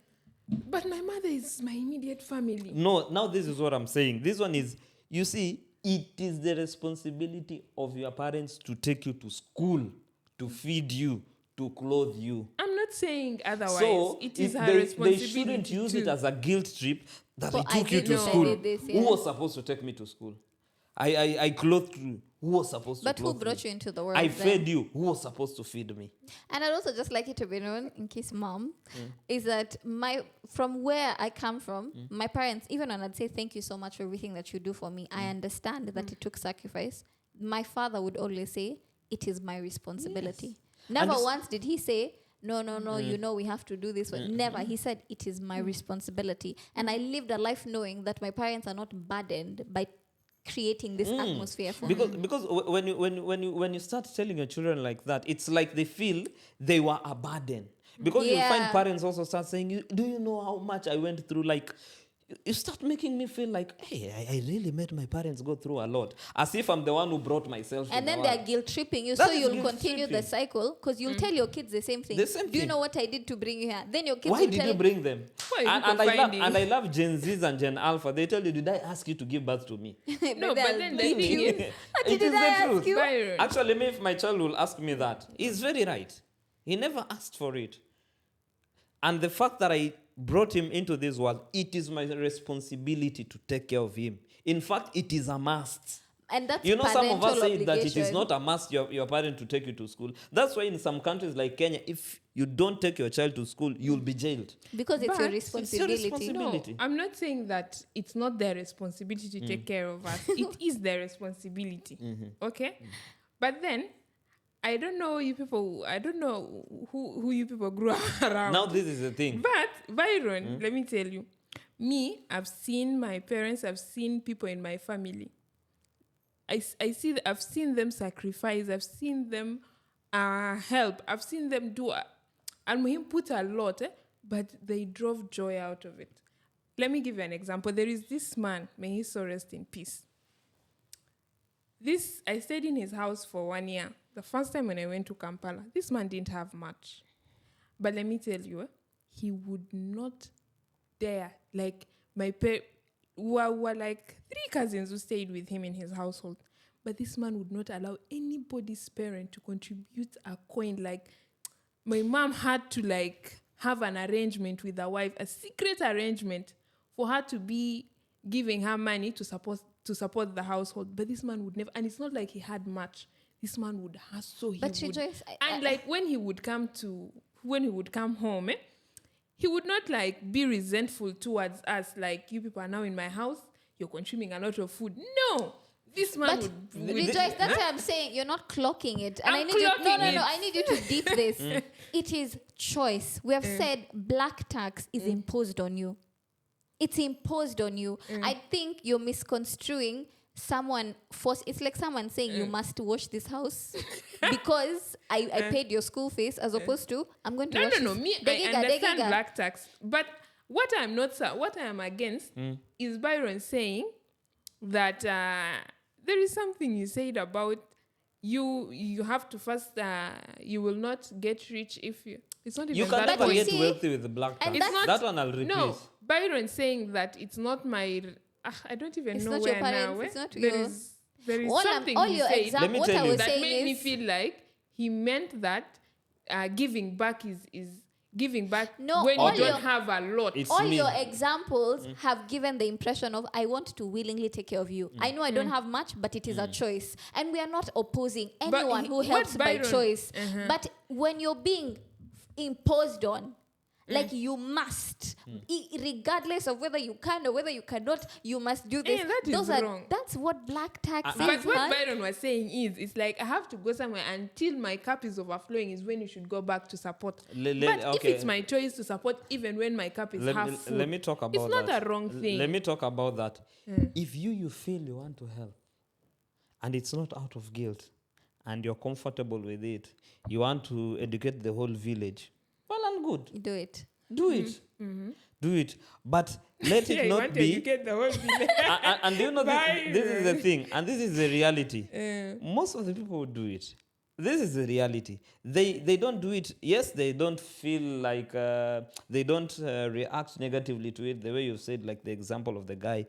But my mother is my immediate family. No, now this is what I'm saying. This one is, you see, it is the responsibility of your parents to take you to school, to feed you, to clothe you. I'm not saying otherwise. So It is if her they responsibility. shouldn't use it too. as a guilt trip that So I I took you did to this, I school. did this, Who yeah. was supposed to take me to school? I clothed you. Who was supposed But to who clothe brought me? you into the world? I then? fed you. Who was supposed to feed me? And I'd also just like it to be known, in case mom, is that from where I come from, my parents, even when I'd say thank you so much for everything that you do for me, I understand that it took sacrifice. My father would always say, it is my responsibility. Never this- once did he say, no, you know we have to do this. Never. He said, it is my responsibility. And I lived a life knowing that my parents are not burdened by creating this atmosphere for me. Because when you start telling your children like that, it's like they feel they were a burden. Because you find Yeah. parents also start saying, do you know how much I went through? Like, you start making me feel like, hey, I really made my parents go through a lot. As if I'm the one who brought myself to And the then world. they're guilt tripping you, That so is you'll guilt continue the tripping. cycle because you'll tell your kids the same thing. The same Do you thing. know what I did to bring you here? Then your kids Why will did tell you bring them? Why you And people finding? I love Gen Zs and Gen Alpha. They tell you, did I ask you to give birth to me? No, but then the beat thing you. is, It Did is I the ask truth. you? Byron, Actually, me, if my child will ask me that, he's very right. He never asked for it. And the fact that I brought him into this world, it is my responsibility to take care of him. In fact, it is a must. And that's You know, some of us parental say that it is obligation. not a must your parent to take you to school. That's why in some countries like Kenya, if you don't take your child to school, you'll be jailed. Because it's your But it's your responsibility. no, responsibility. I'm not saying that it's not their responsibility to take care of us. It is their responsibility. Okay? But then, I don't know you people, I don't know who you people grew around. Now, this is the thing. But, Byron, let me tell you. Me, I've seen my parents, I've seen people in my family. I've seen them sacrifice, I've seen them help, I've seen them do, and put a lot, but they drove joy out of it. Let me give you an example. There is this man, may his soul rest in peace. I stayed in his house for 1 year. The first time when I went to Kampala, this man didn't have much. But let me tell you, he would not dare. Like, my were like 3 cousins who stayed with him in his household. But this man would not allow anybody's parent to contribute a coin. Like, my mom had to like have an arrangement with the wife, a secret arrangement for her to be giving her money to support the household. But this man would never, and it's not like he had much. This man would hustle. But Rejoice, And like when he would come home, he would not like be resentful towards us. Like, you people are now in my house, you're consuming a lot of food. No, this man would. Rejoice, that's why I'm saying you're not clocking it. And I'm I need you. No. clocking it. I need you to deep this. It is choice. We have said black tax is imposed on you. It's imposed on you. I think you're misconstruing someone force. It's like someone saying you must wash this house because I paid your school fees, as opposed to I'm going to wash No. this. Me, I understand black tax, but what I am against is Byron saying that there is something you said about you have to first you will not get rich if you. It's not even You can that never way. get wealthy with the black tax. And it's not- That one I'll repeat. No, Byron saying that it's not my. I don't even It's know not where your parents, now. it's not There your- is there is All something all he your said exam. Let me What tell I you. was that saying made me is feel like he meant that giving back is giving back No, when all you don't your- have a lot. It's all me. your examples have given the impression of I want to willingly take care of you. I know I don't have much, but it is a choice. And we are not opposing anyone who what helps by Byron- choice. But when you're being imposed on, like you must, regardless of whether you can or whether you cannot, you must do this. that is wrong. That's what black tax is. But what man. Byron was saying is, it's like I have to go somewhere until my cup is overflowing is when you should go back to support. But if okay. it's my choice to support, even when my cup is half full, Let me talk about it's not that. a wrong thing. Let me talk about that. If you feel you want to help, and it's not out of guilt, and you're comfortable with it, you want to educate the whole village, well and good. You do it. Do it. Do it. But let Yeah, it you not want to be. educate the whole village. And you know, this is the thing, and this is the reality. Uh, Most of the people do it. This is the reality. They don't do it. Yes, they don't feel like they don't react negatively to it the way you said, like the example of the guy.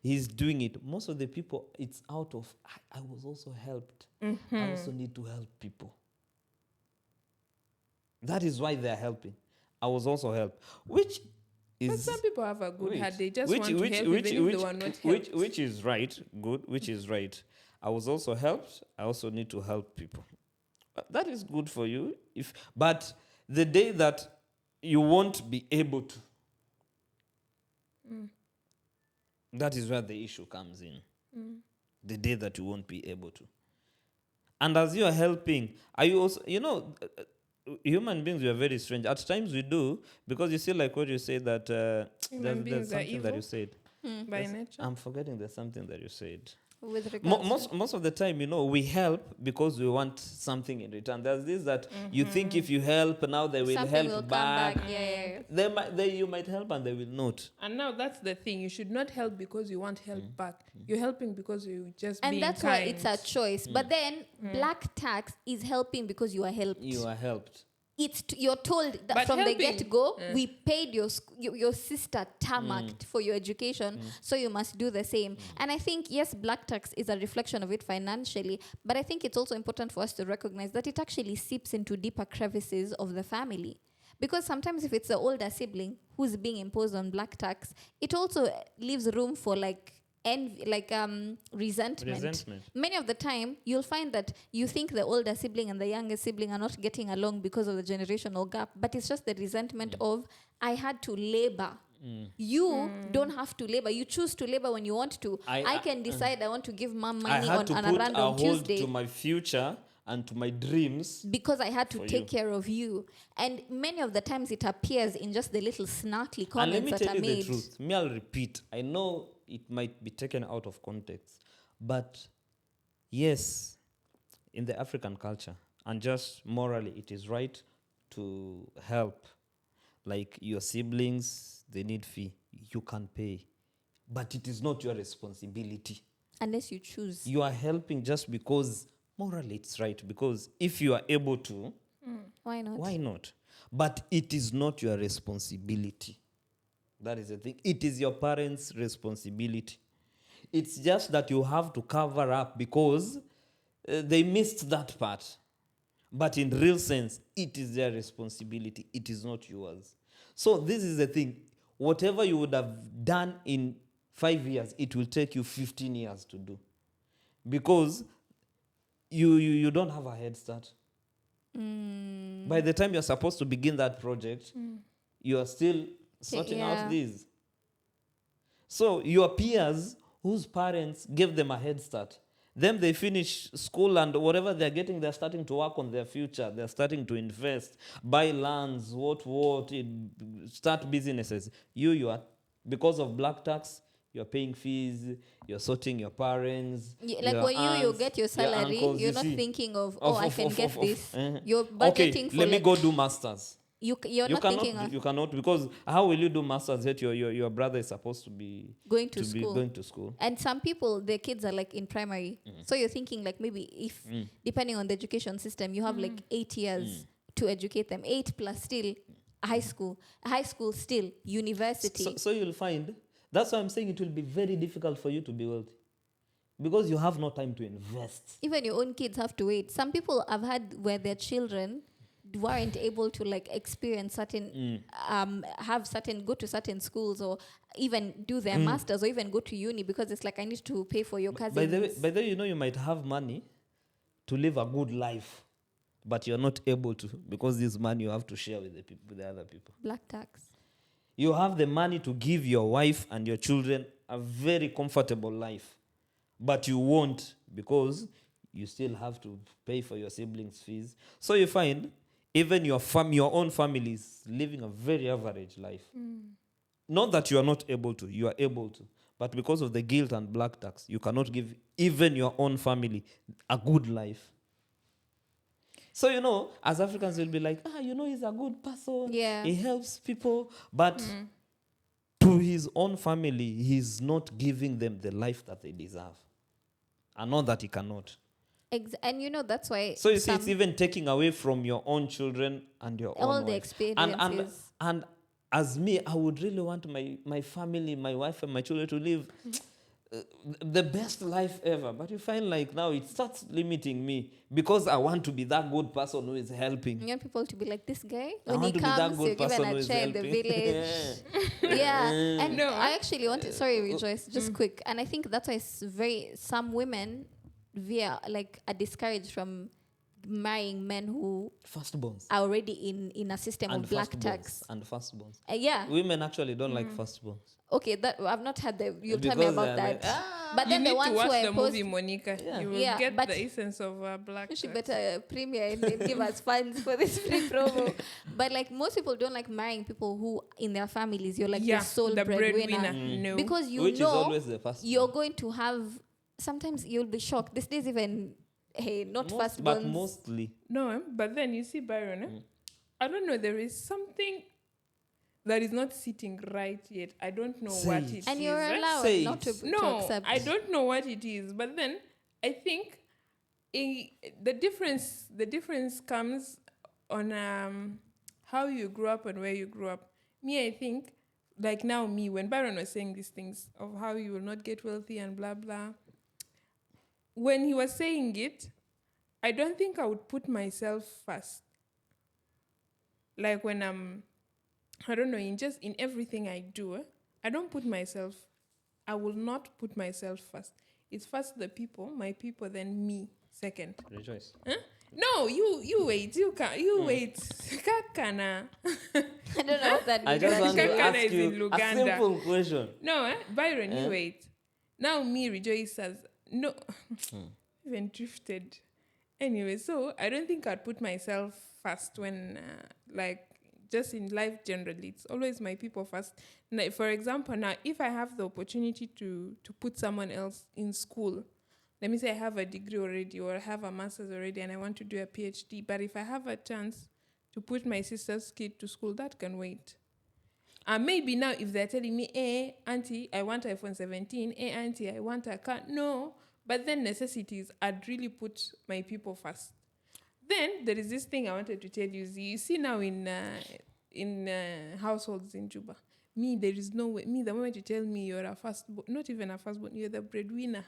He's doing it. Most of the people, it's out of, I was also helped. I also need to help people. That is why they're helping. I was also helped. Which but is... some people have a good Wait. heart. They just want to help even if they were not helped. Which is right, good, which is right. I was also helped. I also need to help people. That is good for you. But the day that you won't be able to, that is where the issue comes in. The day that you won't be able to. And as you are helping, are you also, human beings, we are very strange. At times we do, because you see, like what you say, that Human beings there's are something that evil you said. by Yes, nature. I'm forgetting there's something that you said. With regards Most of the time, we help because we want something in return. There's this that you think if you help, now they will something help will come back. back. Yeah. You might help and they will not. And now that's the thing. You should not help because you want help back. You're helping because you just And being that's kind. why it's a choice. But then black tax is helping because you are helped. You are helped. You're told that But from the helping- get-go, we paid your sister tarmacked for your education, so you must do the same. And I think, yes, black tax is a reflection of it financially, but I think it's also important for us to recognize that it actually seeps into deeper crevices of the family. Because sometimes if it's the older sibling who's being imposed on black tax, it also leaves room for resentment. Many of the time, you'll find that you think the older sibling and the younger sibling are not getting along because of the generational gap, but it's just the resentment of, I had to labor. You don't have to labor. You choose to labor when you want to. I can decide I want to give mom I money had on to a put a random hold Tuesday to my future and to my dreams. because I had to For take you. care of you. And many of the times it appears in just the little snarkly And let comments me that tell are you made. the truth. I'll repeat. I know it might be taken out of context, but yes, in the African culture, and just morally, it is right to help. Like your siblings, they need fee. You can pay. But it is not your responsibility. Unless you choose. You are helping just because morally it's right. Because if you are able to, Why not? why not? But it is not your responsibility. That is the thing. It is your parents' responsibility. It's just that you have to cover up because they missed that part. But in real sense, it is their responsibility. It is not yours. So this is the thing. Whatever you would have done in 5 years, it will take you 15 years to do. Because you don't have a head start. By the time you're supposed to begin that project, you are still sorting out these. So your peers whose parents gave them a head start, then they finish school and whatever they're getting, they're starting to work on their future. They're starting to invest, buy lands, start businesses. You are, because of black tax, you're paying fees, you're sorting your parents. Like your when you aunts, get your salary, uncles, you're you not see. thinking of I can get this. You're budgeting Okay, for let me go do masters. You're not thinking of You cannot, because how will you do masters yet your brother is supposed to be going to school. Going to school. And some people, their kids are like in primary. So you're thinking like maybe if, depending on the education system, you have like 8 years to educate them. 8 plus still high school. High school still university. So you'll find, that's why I'm saying it will be very difficult for you to be wealthy. Because you have no time to invest. Even your own kids have to wait. Some people have had where their children weren't able to like experience certain go to certain schools or even do their masters or even go to uni because it's like I need to pay for your cousins. By the way, you might have money to live a good life, but you're not able to because this money you have to share with the other people. Black tax. You have the money to give your wife and your children a very comfortable life, but you won't because you still have to pay for your siblings' fees. So you find even your own family is living a very average life. Not that you are not able to, you are able to. But because of the guilt and black tax, you cannot give even your own family a good life. So, as Africans, we'll be like, he's a good person. Yeah. He helps people. But to his own family, he's not giving them the life that they deserve. And not that he cannot. And that's why. So you see, it's even taking away from your own children and your own all the wife. experiences. And as me, I would really want my family, my wife and my children to live the best life ever. But you find like now it starts limiting me because I want to be that good person who is helping. You want people to be like this guy? I When he want to be that comes, good you're given person who a is chair in the helping. village. Yeah. And No. I actually wanted, sorry, Rejoice, just quick. And I think that's why some women are discouraged from marrying men who Firstborns. are already in a system of black tax. And firstborns. Yeah. Women actually don't like firstborns. Okay, that I've not had you'll tell me Because about they're that. like, But You then need the to ones watch who are the opposed, movie, Monica. Yeah. You will Yeah, get but the essence of black she tax. better premiere and give us funds for this free promo. But like most people don't like marrying people who in their families you're like the sole breadwinner. No. Because Which is always the first. you're going to have, sometimes you'll be shocked. These days even, not first But borns. mostly. No, but then you see, Byron, I don't know, there is something that is not sitting right yet. I don't know Say what it. it is. And you're right? allowed Say not it. to No, accept. I don't know what it is. But then I think the difference comes on how you grew up and where you grew up. Me, I think, like now me, when Byron was saying these things of how you will not get wealthy and blah, blah, when he was saying it, I don't think I would put myself first. Like when I don't know, in everything I do, I don't put myself, I will not put myself first. It's first the people, my people, then me second. Rejoice. Huh? No, you wait, wait. Kakana. I don't know what that means. I just want to Kakana ask is in you a Luganda. simple question. No, Byron, you wait. Now me, Rejoice says, no, even drifted. Anyway, so I don't think I'd put myself first when, just in life generally. It's always my people first. Now, for example, now, if I have the opportunity to put someone else in school, let me say I have a degree already or I have a master's already and I want to do a PhD, but if I have a chance to put my sister's kid to school, that can wait. Maybe now if they're telling me, auntie, I want iPhone 17, auntie, I want a car. No, but then necessities, I'd really put my people first. Then there is this thing I wanted to tell you. You see now in households in Juba, Me, there is no way. Me, the moment you tell me you're a firstborn, not even a firstborn, you're the breadwinner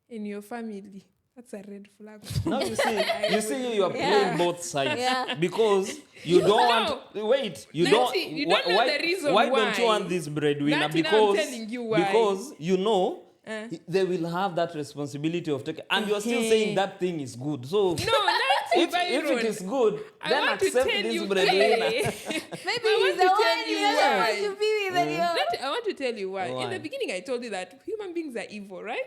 in your family. That's a red flag. Now you see, you are playing Yeah. both sides Yeah. because you don't want. Wait, you Nancy, don't. you don't know why, the reason why don't you why. want this breadwinner? Nancy, now I'm Because telling you why. because you know Uh. they will have that responsibility of taking, and you're still saying that thing is good. So No, Nancy, if Byron, it is good, I then want to accept tell this you, breadwinner. Maybe I he's want the to one tell you you're why. supposed to be with. And you're I want to tell you why. Why? In the beginning, I told you that human beings are evil, right?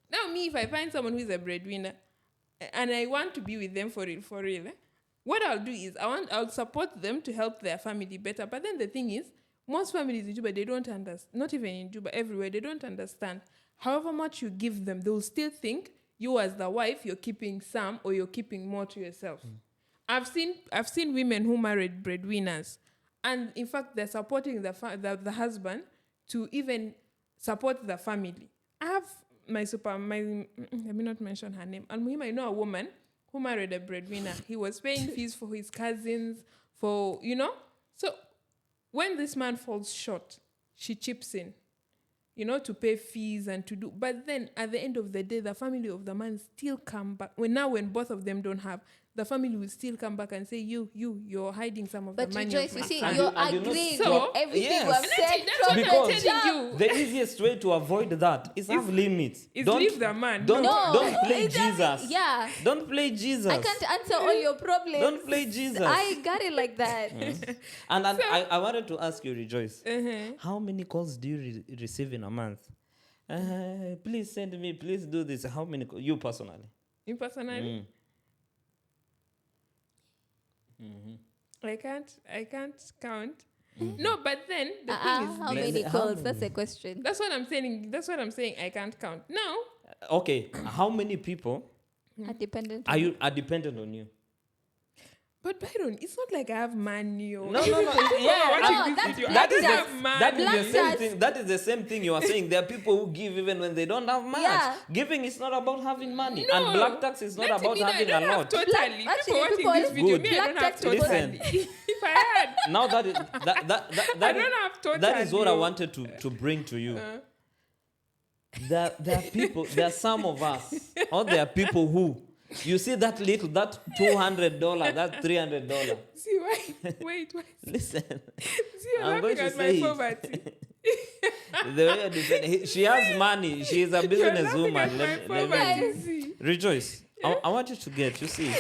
Now, me, if I find someone who is a breadwinner and I want to be with them for real, what I'll do is I'll support them to help their family better. But then the thing is, most families in Juba, they don't understand. Not even in Juba, everywhere, they don't understand. However much you give them, they'll still think you as the wife, you're keeping some or you're keeping more to yourself. I've seen women who married breadwinners, and in fact, they're supporting the husband to even support the family. I have let me not mention her name. And I know a woman who married a breadwinner. He was paying fees for his cousins, So when this man falls short, she chips in, to pay fees and to do. But then at the end of the day, the family of the man still come back. When both of them don't have, the family will still come back and say, you're hiding some of But the money. Joyce, of you see, my you're And you know- agreeing So- with everything Yes. we have said That's from what the Because- I'm telling jump. you. The easiest way to avoid that is have limits. Is leave the man. Don't No, play it doesn't- Jesus. yeah. Don't play Jesus. I can't answer all your problems. Don't play Jesus. I got it like that. And I wanted to ask you, Rejoice, Uh-huh. how many calls do you receive in a month? Please send me, please do this. How many? You personally? You personally? I can't count. No, but then the thing is How this. many How calls? many? That's a question. That's what I'm saying. I can't count. Now, Okay, how many people A dependent. are dependent on you? but Byron, it's not like I have money. No. Yeah, No, that's that is black the Black same tax. thing. That is the same thing you are saying. There are people who give even when they don't have much. Yeah. Giving is not about having money, No. and black tax is not Let about me know, having I don't a have lot. totally. Actually, People watching people- this video, Good. me, I don't Black have tax totally. Listen. If I had, Now that is I don't have totally. that is what I wanted to bring to you. There are people. There are some of us, or there are people who. You see that $200, that $300. See why? Wait. Listen, See, you're I'm going laughing to at say my it. poverty. the way you defend, she has money. She is a You're business laughing woman. at my Let me poverty. See. rejoice. I want you to get. You see,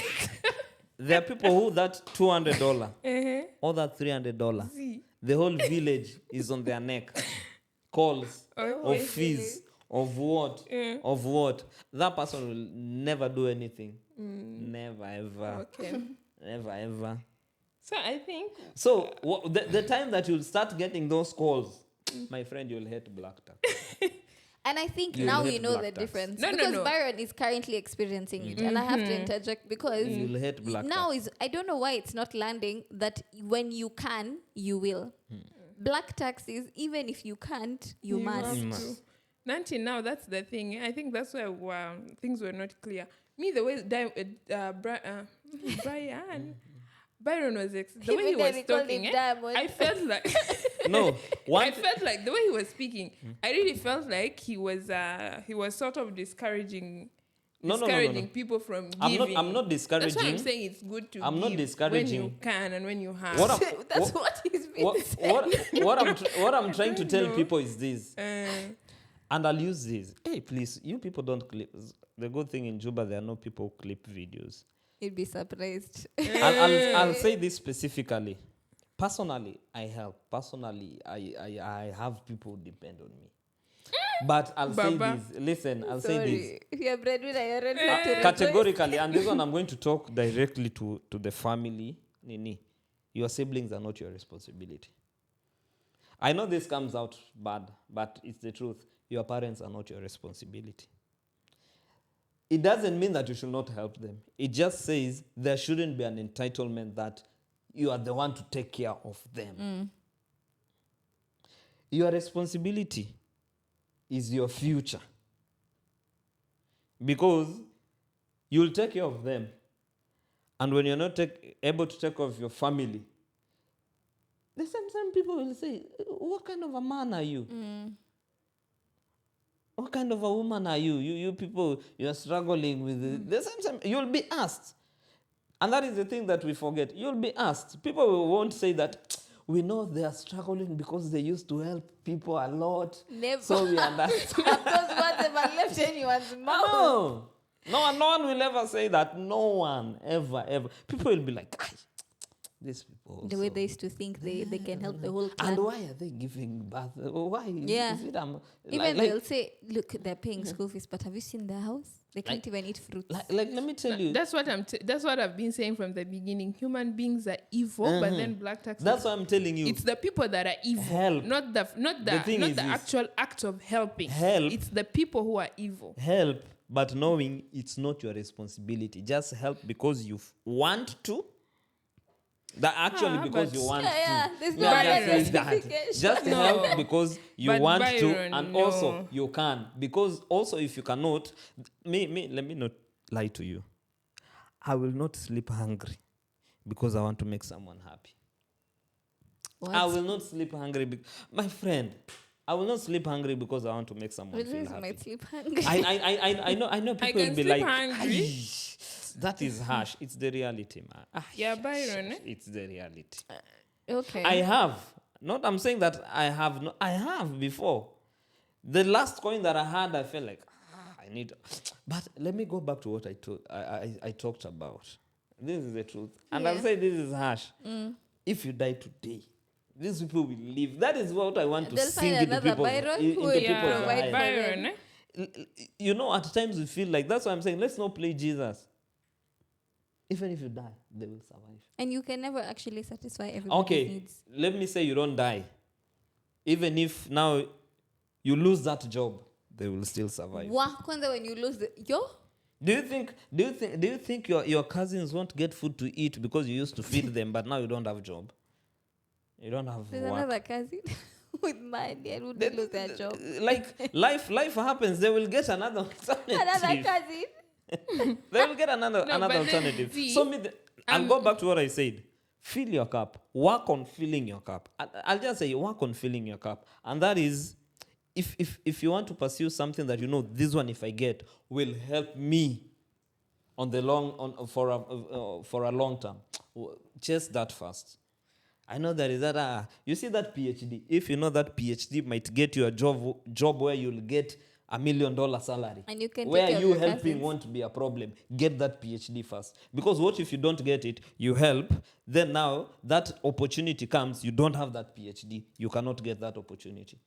there are people who that $200 Uh-huh. or that $300. See. The whole village is on their neck. Calls Okay. of fees. Of what? Yeah. Of what? That person will never do anything. Never ever. Okay. Never ever. So I think So the time that you'll start getting those calls, my friend, you'll hate black tax. And I think You'll now hate you know black the tax. difference. No, because no. Byron is currently experiencing it. And I have to interject because You'll hate black now tax. I don't know why it's not landing that when you can, you will. Black tax is even if you can't, you must. have You to. must. Nancy, now that's the thing. I think that's where things were not clear. Me, the way Byron was the way he Even though was we called talking, him Diamond. I felt like No, I felt like the way he was speaking. I really felt like he was sort of discouraging No. people from I'm giving. not That's why I'm discouraging. saying it's good to I'm give not when discouraging. you can and when you have. What That's what he's been saying. what I'm trying to tell No. people is this, Uh, and I'll use this. Hey, please, you people don't clip. The good thing in Juba, there are no people who clip videos. You'd be surprised. I'll say this specifically. Personally, I help. Personally, I have people who depend on me. But I'll Baba. say this. Listen, I'll say this. Sorry. If you're breadwinner, you're ready to rejoice. Categorically, and this one I'm going to talk directly to the family. Nini, your siblings are not your responsibility. I know this comes out bad, but it's the truth. Your parents are not your responsibility. It doesn't mean that you should not help them. It just says there shouldn't be an entitlement that you are the one to take care of them. Your responsibility is your future. Because you'll take care of them. And when you're not able to take care of your family, the same people will say, what kind of a man are you? What kind of a woman are you? You people, you are struggling with it. The same, you'll be asked. And that is the thing that we forget. You'll be asked. People won't say that, we know they are struggling because they used to help people a lot. Never. So we understand. Those words never left anyone's mouth. No. No one will ever say that. No one, ever. People will be like, these people also. The way they used to think they can help the whole clan. And why are they giving birth? Why? Yeah. Is it, Even they'll say, look, they're paying school fees, but have you seen their house? They can't even eat fruits. Like, let me tell you. That's what that's what I've been saying from the beginning. Human beings are evil, but then black tax. That's what I'm telling you. It's the people that are evil, Help. not the actual act of helping. Help. It's the people who are evil. Help, but knowing it's not your responsibility. Just help because you want to. That actually because you want to. There's No, no just other say that. justification. Just No. help because you But want to, Byron, and no. also you can. Because also if you cannot, let me not lie to you. I will not sleep hungry because I want to make someone happy. What? I will not sleep hungry. My friend, I will not sleep hungry because I want to make someone feel Rejoice happy. might sleep hungry. I know people can will be sleep like, hungry. "Aish, that is harsh. It's the reality, man. Yeah, Byron, eh? It's the reality. Okay. I have. I'm saying that I have. I have before. The last coin that I had, I felt like, I need. But let me go back to what I talked about. This is the truth. And I'll say this is harsh. If you die today, these people will live. That is what I want to They'll sing find into another people's, Byron into who will people's provide eyes. for Byron, them. eh? You know, at times we feel like, that's why I'm saying, let's not play Jesus. Even if you die, they will survive. And you can never actually satisfy everybody's Okay, needs. let me say you don't die. Even if now you lose that job, they will still survive. Kwanza when you lose Do you think your cousins won't get food to eat because you used to feed them, but now you don't have job? You don't have there's work. another cousin with money and would lose their job. Like life happens. They will get another alternative. Another cousin. They will get another but then alternative. see, So I'll go back to what I said. Fill your cup. Work on filling your cup. I'll just say work on filling your cup. And that is, if you want to pursue something that you know, this one, if I get, will help me on the for a long term, chase that first. I know there is that. You see that PhD. If you know that PhD might get you a job where you'll get $1 million salary, And you can where take care of you your helping cousins. won't be a problem. Get that PhD first. Because what if you don't get it? You help. Then now that opportunity comes. You don't have that PhD. You cannot get that opportunity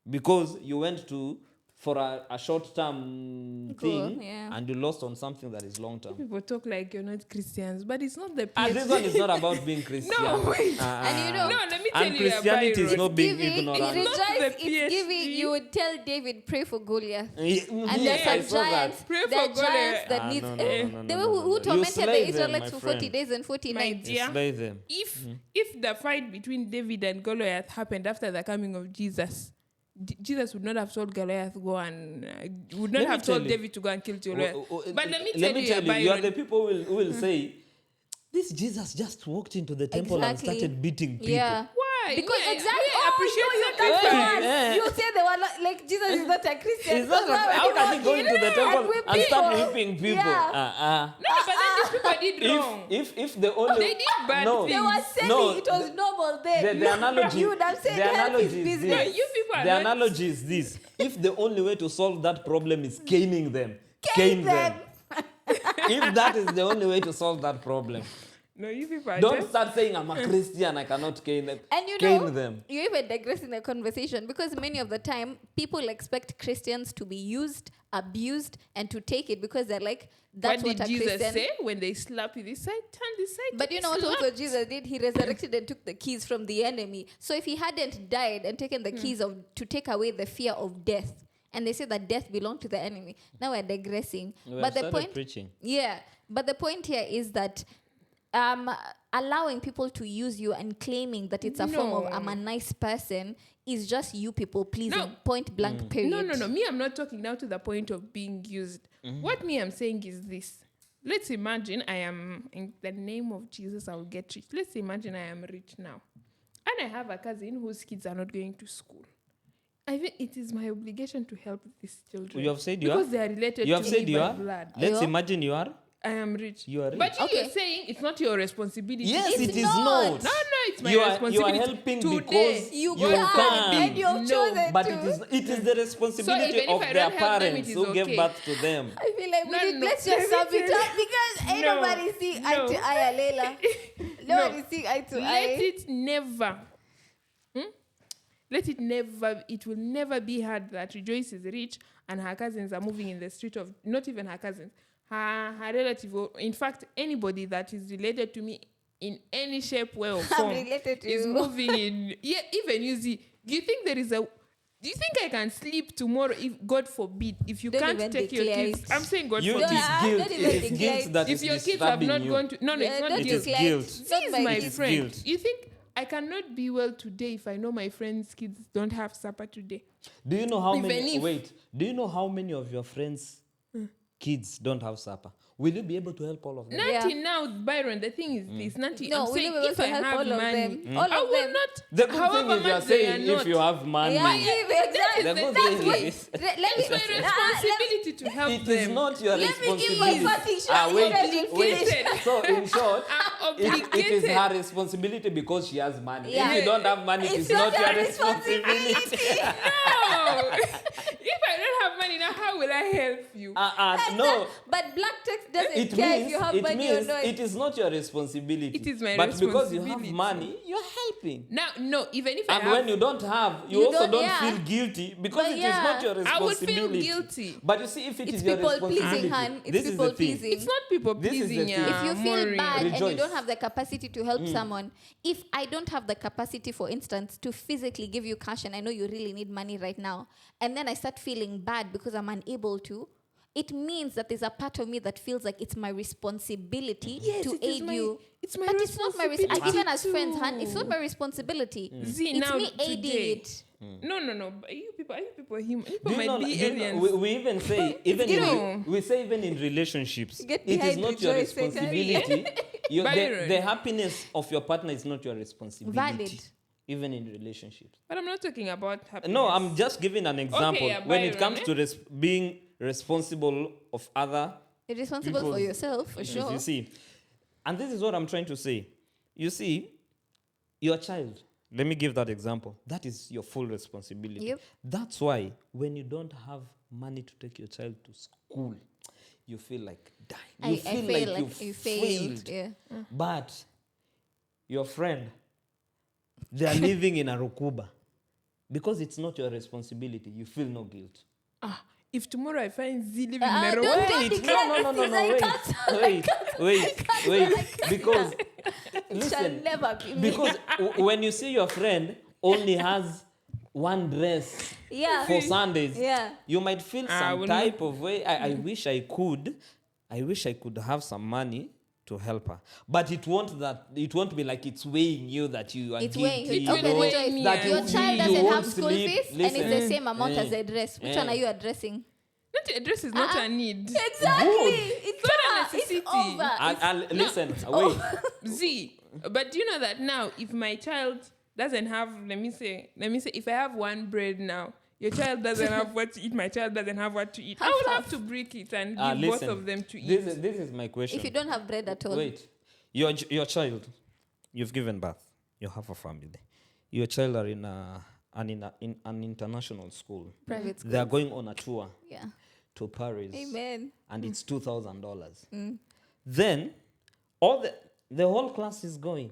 because you went to for a short-term thing, yeah. and you lost on something that is long-term. People talk like you're not Christians, but it's not the And PhD. this one is not about being Christian. No, wait. And you know, No, let me tell and you, Christianity is Byron. not being giving, ignorant. rejoice, Not the it's giving. PhD. You would tell David, pray for Goliath. And And there's I some saw giants, that. Pray there are for Goliath. giants that Ah, needs. no, They no, were who You tormented slay the them, Israelites my for 40 friend. days and 40 My nights. dear, Slay them. if the fight between David and Goliath happened after the coming of Jesus, Jesus would not have told Goliath would not Let me have tell told you. David to go and kill Goliath. But let me tell you, you are Byron, the people who will say, this Jesus just walked into the temple and Exactly. started beating people. Yeah. why? Because We exactly, appreciate you sacrifice. got Yeah. You say they were not, like Jesus is not a Christian. It's not Because why how would can he go into the temple whip and start people? whipping people? Yeah. No, but then these people did wrong. If the only They did bad no, things. They were saying No, it was normal then. the analogy, You would have said the help analogy his is business. No, this. you people are The not- analogy is this: if the only way to solve that problem is caning them, Cane them. If that is the only way to solve that problem, No, you people are don't just... start saying I'm a Christian, I cannot cane them. And you cane know, them. you even digress in the conversation because many of the time people expect Christians to be used, abused, and to take it because they're like, that's what what, did a Jesus Christian. say when they slap you this side, turn this side? But you know what also Jesus did? He resurrected and took the keys from the enemy. So if he hadn't died and taken the keys to take away the fear of death, and they say that death belonged to the enemy. Now we're digressing. But the point, preaching. yeah. But the point here is that allowing people to use you and claiming that it's a form of I'm a nice person is just you people pleasing. No. Point blank. Period. No. Me, I'm not talking now to the point of being used. What me I'm saying is this. Let's imagine I am, in the name of Jesus, I will get rich. Let's imagine I am rich now. and I have a cousin whose kids are not going to school, I think it is my obligation to help these children. You have said you because are? they are related You have to said me you by are? blood. Let's You? imagine you are. I am rich. You are rich. But Okay. you're saying it's not your responsibility. Yes, It's it is not. not. No, it's my You are responsibility. helping Today, because You you can, can. and you have No, chosen But to. it is the responsibility even if of I their don't help them, parents it is who gave okay. birth to them. I feel like No, let's let just me sum it tell up because ain't No, nobody see eye no. to eye, Layla. Nobody see eye to Let eye. it never. Let it never. It will never be heard that Rejoice is rich and her cousins are moving in the street of. Not even her cousins. Her relative. Or in fact, anybody that is related to me in any shape, way, or I'm form related to is you. moving in. Yeah, even you see. Do you think there is a? Do you think I can sleep tomorrow if God forbid if you Don't can't even take your declare kids? it. I'm saying God You, it forbid. is Yeah, guilt. don't even It is declare guilt it. that If is your kids have disturbing not you. gone to no, Yeah, it's not don't It is guilt. declare it. guilt. Not This is by my It is friend. guilt. You think I cannot be well today if I know my friends' kids don't have supper today? Do you know how Even many? if- Wait. Do you know how many of your friends' kids don't have supper? Will you be able to help all of them? Nanti Yeah. now, Byron, the thing is this, Nanti, No, I'm we saying will be able if to I help have all of money, them. All I of will them. not, The good thing however is you are much they are saying not. if you have money. Yeah, exactly. The good That's thing what. is Let me. It's my responsibility to help it them. is not your Let me give responsibility. my party shot. Ah, wait, Let me wait. finish. So in short, I'm it is obligated. her responsibility because she has money. Yeah. If you don't have money, It's it's not not your your responsibility. No! If I don't have money now, how will I help you? No. But black text doesn't It care if means, you have it money or means not. it is not your responsibility. It is my but because you have responsibility. money, you're helping. Now, no, even if I And have, when you don't have, you You also don't- don't yeah. feel guilty because But it is yeah. not your I would feel responsibility. guilty. But you see, if it It's is your people responsibility, pleasing, Han. It's this is people the thing. pleasing. it's not people This is the pleasing, thing. yeah. If you feel Maureen. bad and you Rejoice. don't have the capacity to help someone, if I don't have the capacity, for instance, to physically give you cash and I know you really need money right now, and then I start feeling bad because I'm unable to, it means that there's a part of me that feels like it's my responsibility Yes, to it is aid my- you. it's my But it's not my responsibility. Even as responsibility friends, Han, it's not too. my responsibility. See, It's now me aiding today- it. No. But you people human. You Do people you know, might be do you know- aliens. we even say even No. we say even in relationships, Get it is behind not your Rejoice, responsibility. The Byron. happiness of your partner is not your responsibility. Valid. Even in relationships. But I'm not talking about happiness. No, I'm just giving an example. yeah, When it Byron, comes to being responsible of other You're responsible for people's yourself, for issues, sure. You see, and this is what I'm trying to say. You see, your child. Let me give that example. That is your full responsibility. Yep. That's why when you don't have money to take your child to school, you feel like dying. You I feel like you failed. Yeah. But your friend, they are living in a Rukuba. Because it's not your responsibility, you feel no guilt. If tomorrow I find Z living in Don't Nairobi, declare No, this, I can't. wait. Because, It shall listen, never be me. because when you see your friend only has one dress Yeah. for Sundays, Yeah. you might feel I some will type of way. I wish I could have some money to help her, but it won't be like it's weighing you that you are It's guilty. weighing. It you will know, weigh Rejoice. me, that yeah. Your you- child you doesn't won't have school sleep. fees and Listen. it's the same amount Eh. as the dress. Which Eh. one are you addressing? not a dress is not a need. Exactly. It's not a over. necessity. It's over. And listen, wait. Z. But do you know that now, if my child doesn't have, let me say, if I have one bread now, your child doesn't have what to eat, my child doesn't have what to eat. I will have to break it and give both Listen, of them to eat. This is my question. If you don't have bread at all. Wait, your child, you've given birth, you have a family. Your child are in an international school. Private school. They are going on a tour Yeah. to Paris. Amen. And it's $2,000. Then all the whole class is going.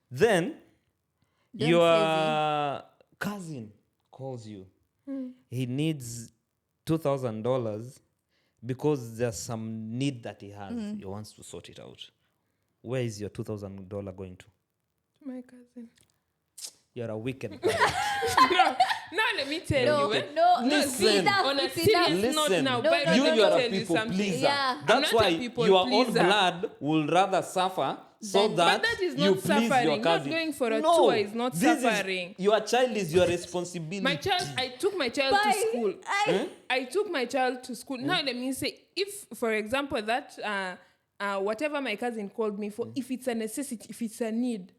Then Don't your cousin calls you. He needs $2,000 because there's some need that he has. He wants to sort it out. Where is your $2,000 going to? My cousin. You're a wicked parent. Now let me tell No, you. no, Listen. it's enough. On a It's serious enough. note Listen, now, No, Byron, no, you let me are tell a you people something. pleaser. Yeah. I'm That's not a why people your own pleaser. blood will rather suffer so Then- that, But that is you not please your suffering. Not cousin. going for a No, tour is not this suffering. Your child is your responsibility. My child, I took my child to Bye. school. I took my child to school. Now let me say, if, for example, that whatever my cousin called me for, if it's a necessity, if it's a need,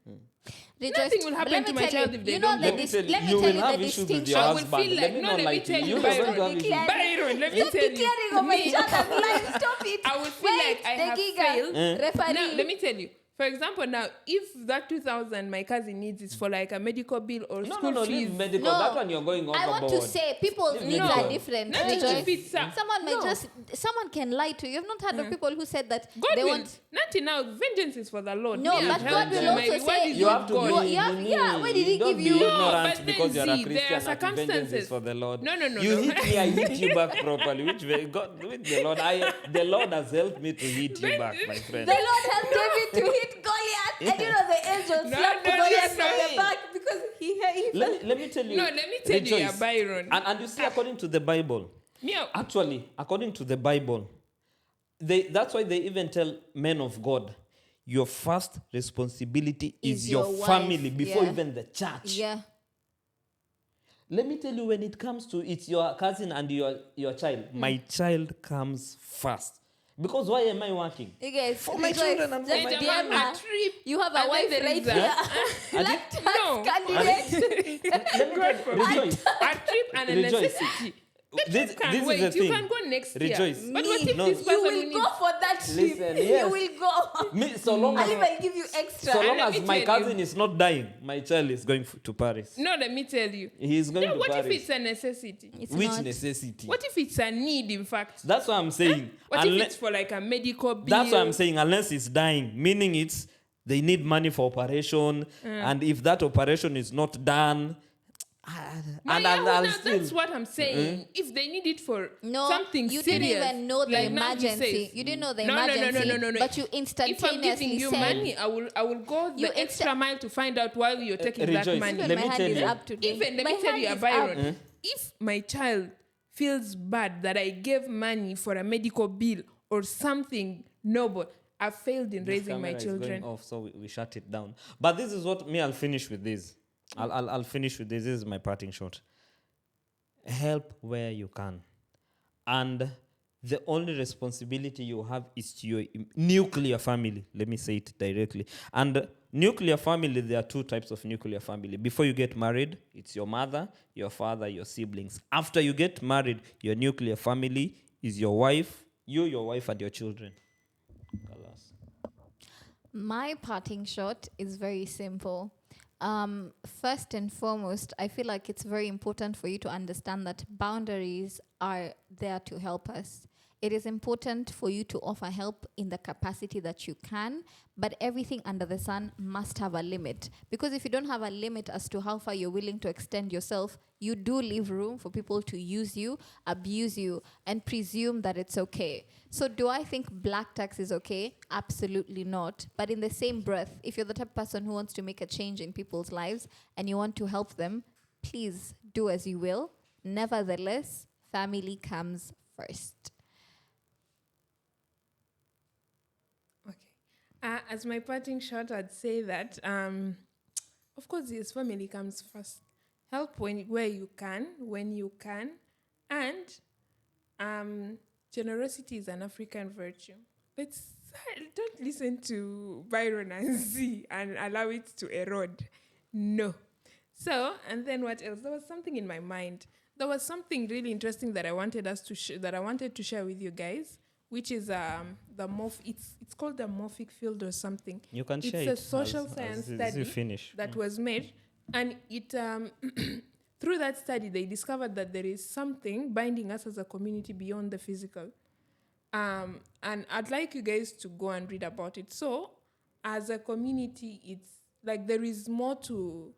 Rejoice. nothing will happen Let to me my tell child you, if they you know don't the go. dis- let me you tell will you have the issues with distinction. your I will husband. feel Let like, me no, not let lie me to tell you. you, You Byron. will have issues. Byron, let me Stop tell you. declaring over Me- each other's lives. Stop it. I will feel like I have failed. Referee. Now, let me tell you. For example, now, if that 2,000 my cousin needs is for like a medical bill or No, school fees. leave medical. No. That one you're going overboard. I want to say people's Leave needs medical. are different. Nothing Rejoice. if it's Someone may no. someone can lie to you. You've not heard of people who said that God they will, want. nothing now, vengeance is for the Lord. No, Me, but I've God helped will you. also My reward say is You with have to God. You- you have- yeah, where did he don't give be you? ignorant No, but because then you're a see, there Christian. are That vengeance is circumstances. for the Lord. No. You hit me, I hit you back properly. God, with the Lord, the Lord has helped me to hit you back, my friend. The Lord helped David to hit Goliath, and you know the angel No, slapped no, Goliath no, from no. the back because he Let me tell you. No, let me tell you, Rejoice. Byron. And you see, according to the Bible, Me, actually, according to the Bible, that's why they even tell men of God, your first responsibility is Is your your wife, family before yeah. even the church. Yeah. Let me tell you, when it comes to it's your cousin and your child, my child comes first. Because why am I working? You guys, For my Rejoice, children and for just my Hey, DM Jama, her. a trip. You have a And then wife there right is a- here. Black tax No. candidate. Let me rejoice. A trip and a Rejoice. necessity. The trip This can is wait. the You thing. can go next Rejoice. year. But what if No. this person You will needs... go for that trip. Listen, yes. You will go. Me, so long I'll as, even give you extra. so long And let as me my tell you- cousin is not dying, my child is going to Paris. No, let me tell you. He is going No, to what Paris. if it's a necessity? It's Which not. necessity? What if it's a need, in fact? That's what I'm saying. What if Unle- it's for like a medical bill? That's what I'm saying. Unless it's dying, meaning it's they need money for operation, and if that operation is not done, and I'll still. That's what I'm saying. If they need it for No, something you serious, didn't even know the like now he emergency. says- You didn't know the No, emergency. no. But you If I'm instantaneously giving you said, money, I will go You the extra mile to find out why you're taking that Rejoice. money. even Let my me hand tell is you. up today. Even let My me tell hand you, is Byron, up. if my child feels bad that I gave money for a medical bill or something noble, I failed in This raising my camera is going children. off, so we shut it down. But this is what me. I'll finish with this. I'll finish with this. This is my parting shot. Help where you can, and the only responsibility you have is to your nuclear family. Let me say it directly. And nuclear family, there are two types of nuclear family. Before you get married, it's your mother, your father, your siblings. After you get married, your nuclear family is your wife, your wife, and your children. Kalas. My parting shot is very simple. First and foremost, I feel like it's very important for you to understand that boundaries are there to help us. It is important for you to offer help in the capacity that you can, but everything under the sun must have a limit. Because if you don't have a limit as to how far you're willing to extend yourself, you do leave room for people to use you, abuse you, and presume that it's okay. So do I think black tax is okay? Absolutely not. But in the same breath, if you're the type of person who wants to make a change in people's lives and you want to help them, please do as you will. Nevertheless, family comes first. Okay. As my parting shot, I'd say that, of course, yes, family comes first. Help where you can, when you can, and generosity is an African virtue. Don't listen to Byron and Z and allow it to erode. No. So, and then what else? There was something in my mind. There was something really interesting that I wanted to share with you guys, which is the it's called the morphic field or something. You can share it. It's a social science as you study finish. that was made, and it through that study they discovered that there is something binding us as a community beyond the physical. And I'd like you guys to go and read about it. So, as a community, it's like there is more to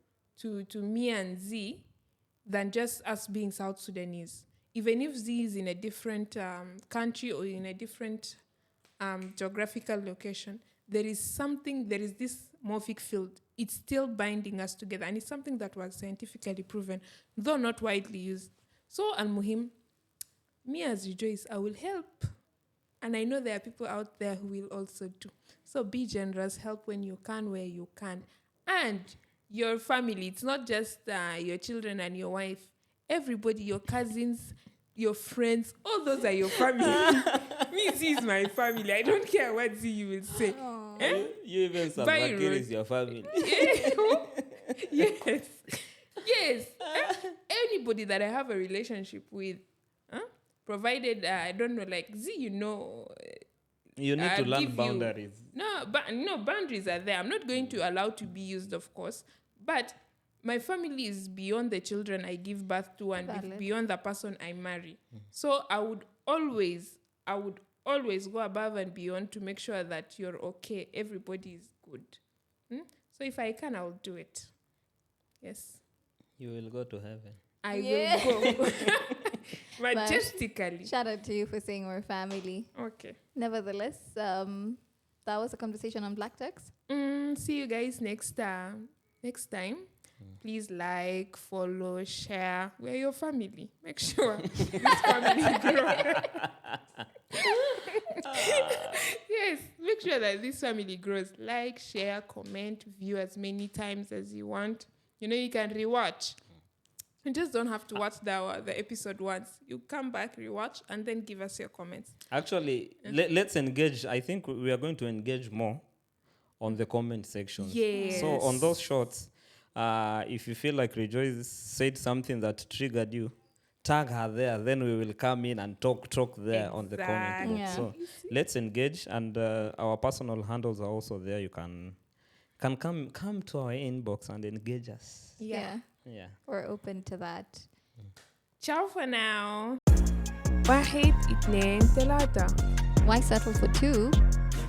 me and Z than just us being South Sudanese. Even if Z is in a different country or in a different geographical location, there is this morphic field. It's still binding us together, and it's something that was scientifically proven, though not widely used. So, Al-Muhim, me as Rejoice, I will help. And I know there are people out there who will also do. So be generous, help when you can, where you can. And your family, it's not just your children and your wife. Everybody, your cousins, your friends, all those are your family. Me, Z is my family. I don't care what Z you will say. Eh? You even Byron. Salvakir is your family. Yes. Yes. Anybody that I have a relationship with, provided, I don't know, like Z, You need I'll to learn give you- boundaries. no, boundaries are there. I'm not going to allow to be used, of course, but my family is beyond the children I give birth to and Valid. beyond the person I marry. So I would always go above and beyond to make sure that you're okay. Everybody is good. So if I can, I'll do it. Yes, You will go to heaven. I Yeah. will go majestically. Shout out to you for saying we're family. Okay. Nevertheless, that was a conversation on black tax. See you guys next time. Please like, follow, share. We're your family. Make sure this family grows. Yes, make sure that this family grows. Like, share, comment, view as many times as you want. You can rewatch. You just don't have to watch the episode once. You come back, rewatch, and then give us your comments. Actually, let's engage. I think we are going to engage more on the comment section. Yes. So on those shorts, if you feel like Rejoice said something that triggered you, tag her there. Then we will come in and talk there on the comment box. Yeah. So let's engage, and our personal handles are also there. You can come to our inbox and engage us. Yeah. Yeah. We're open to that. Ciao for now. واحد اثنين ثلاثة. Why settle for two?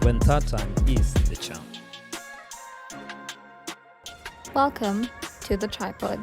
When third time is the charm. Welcome to the tripod.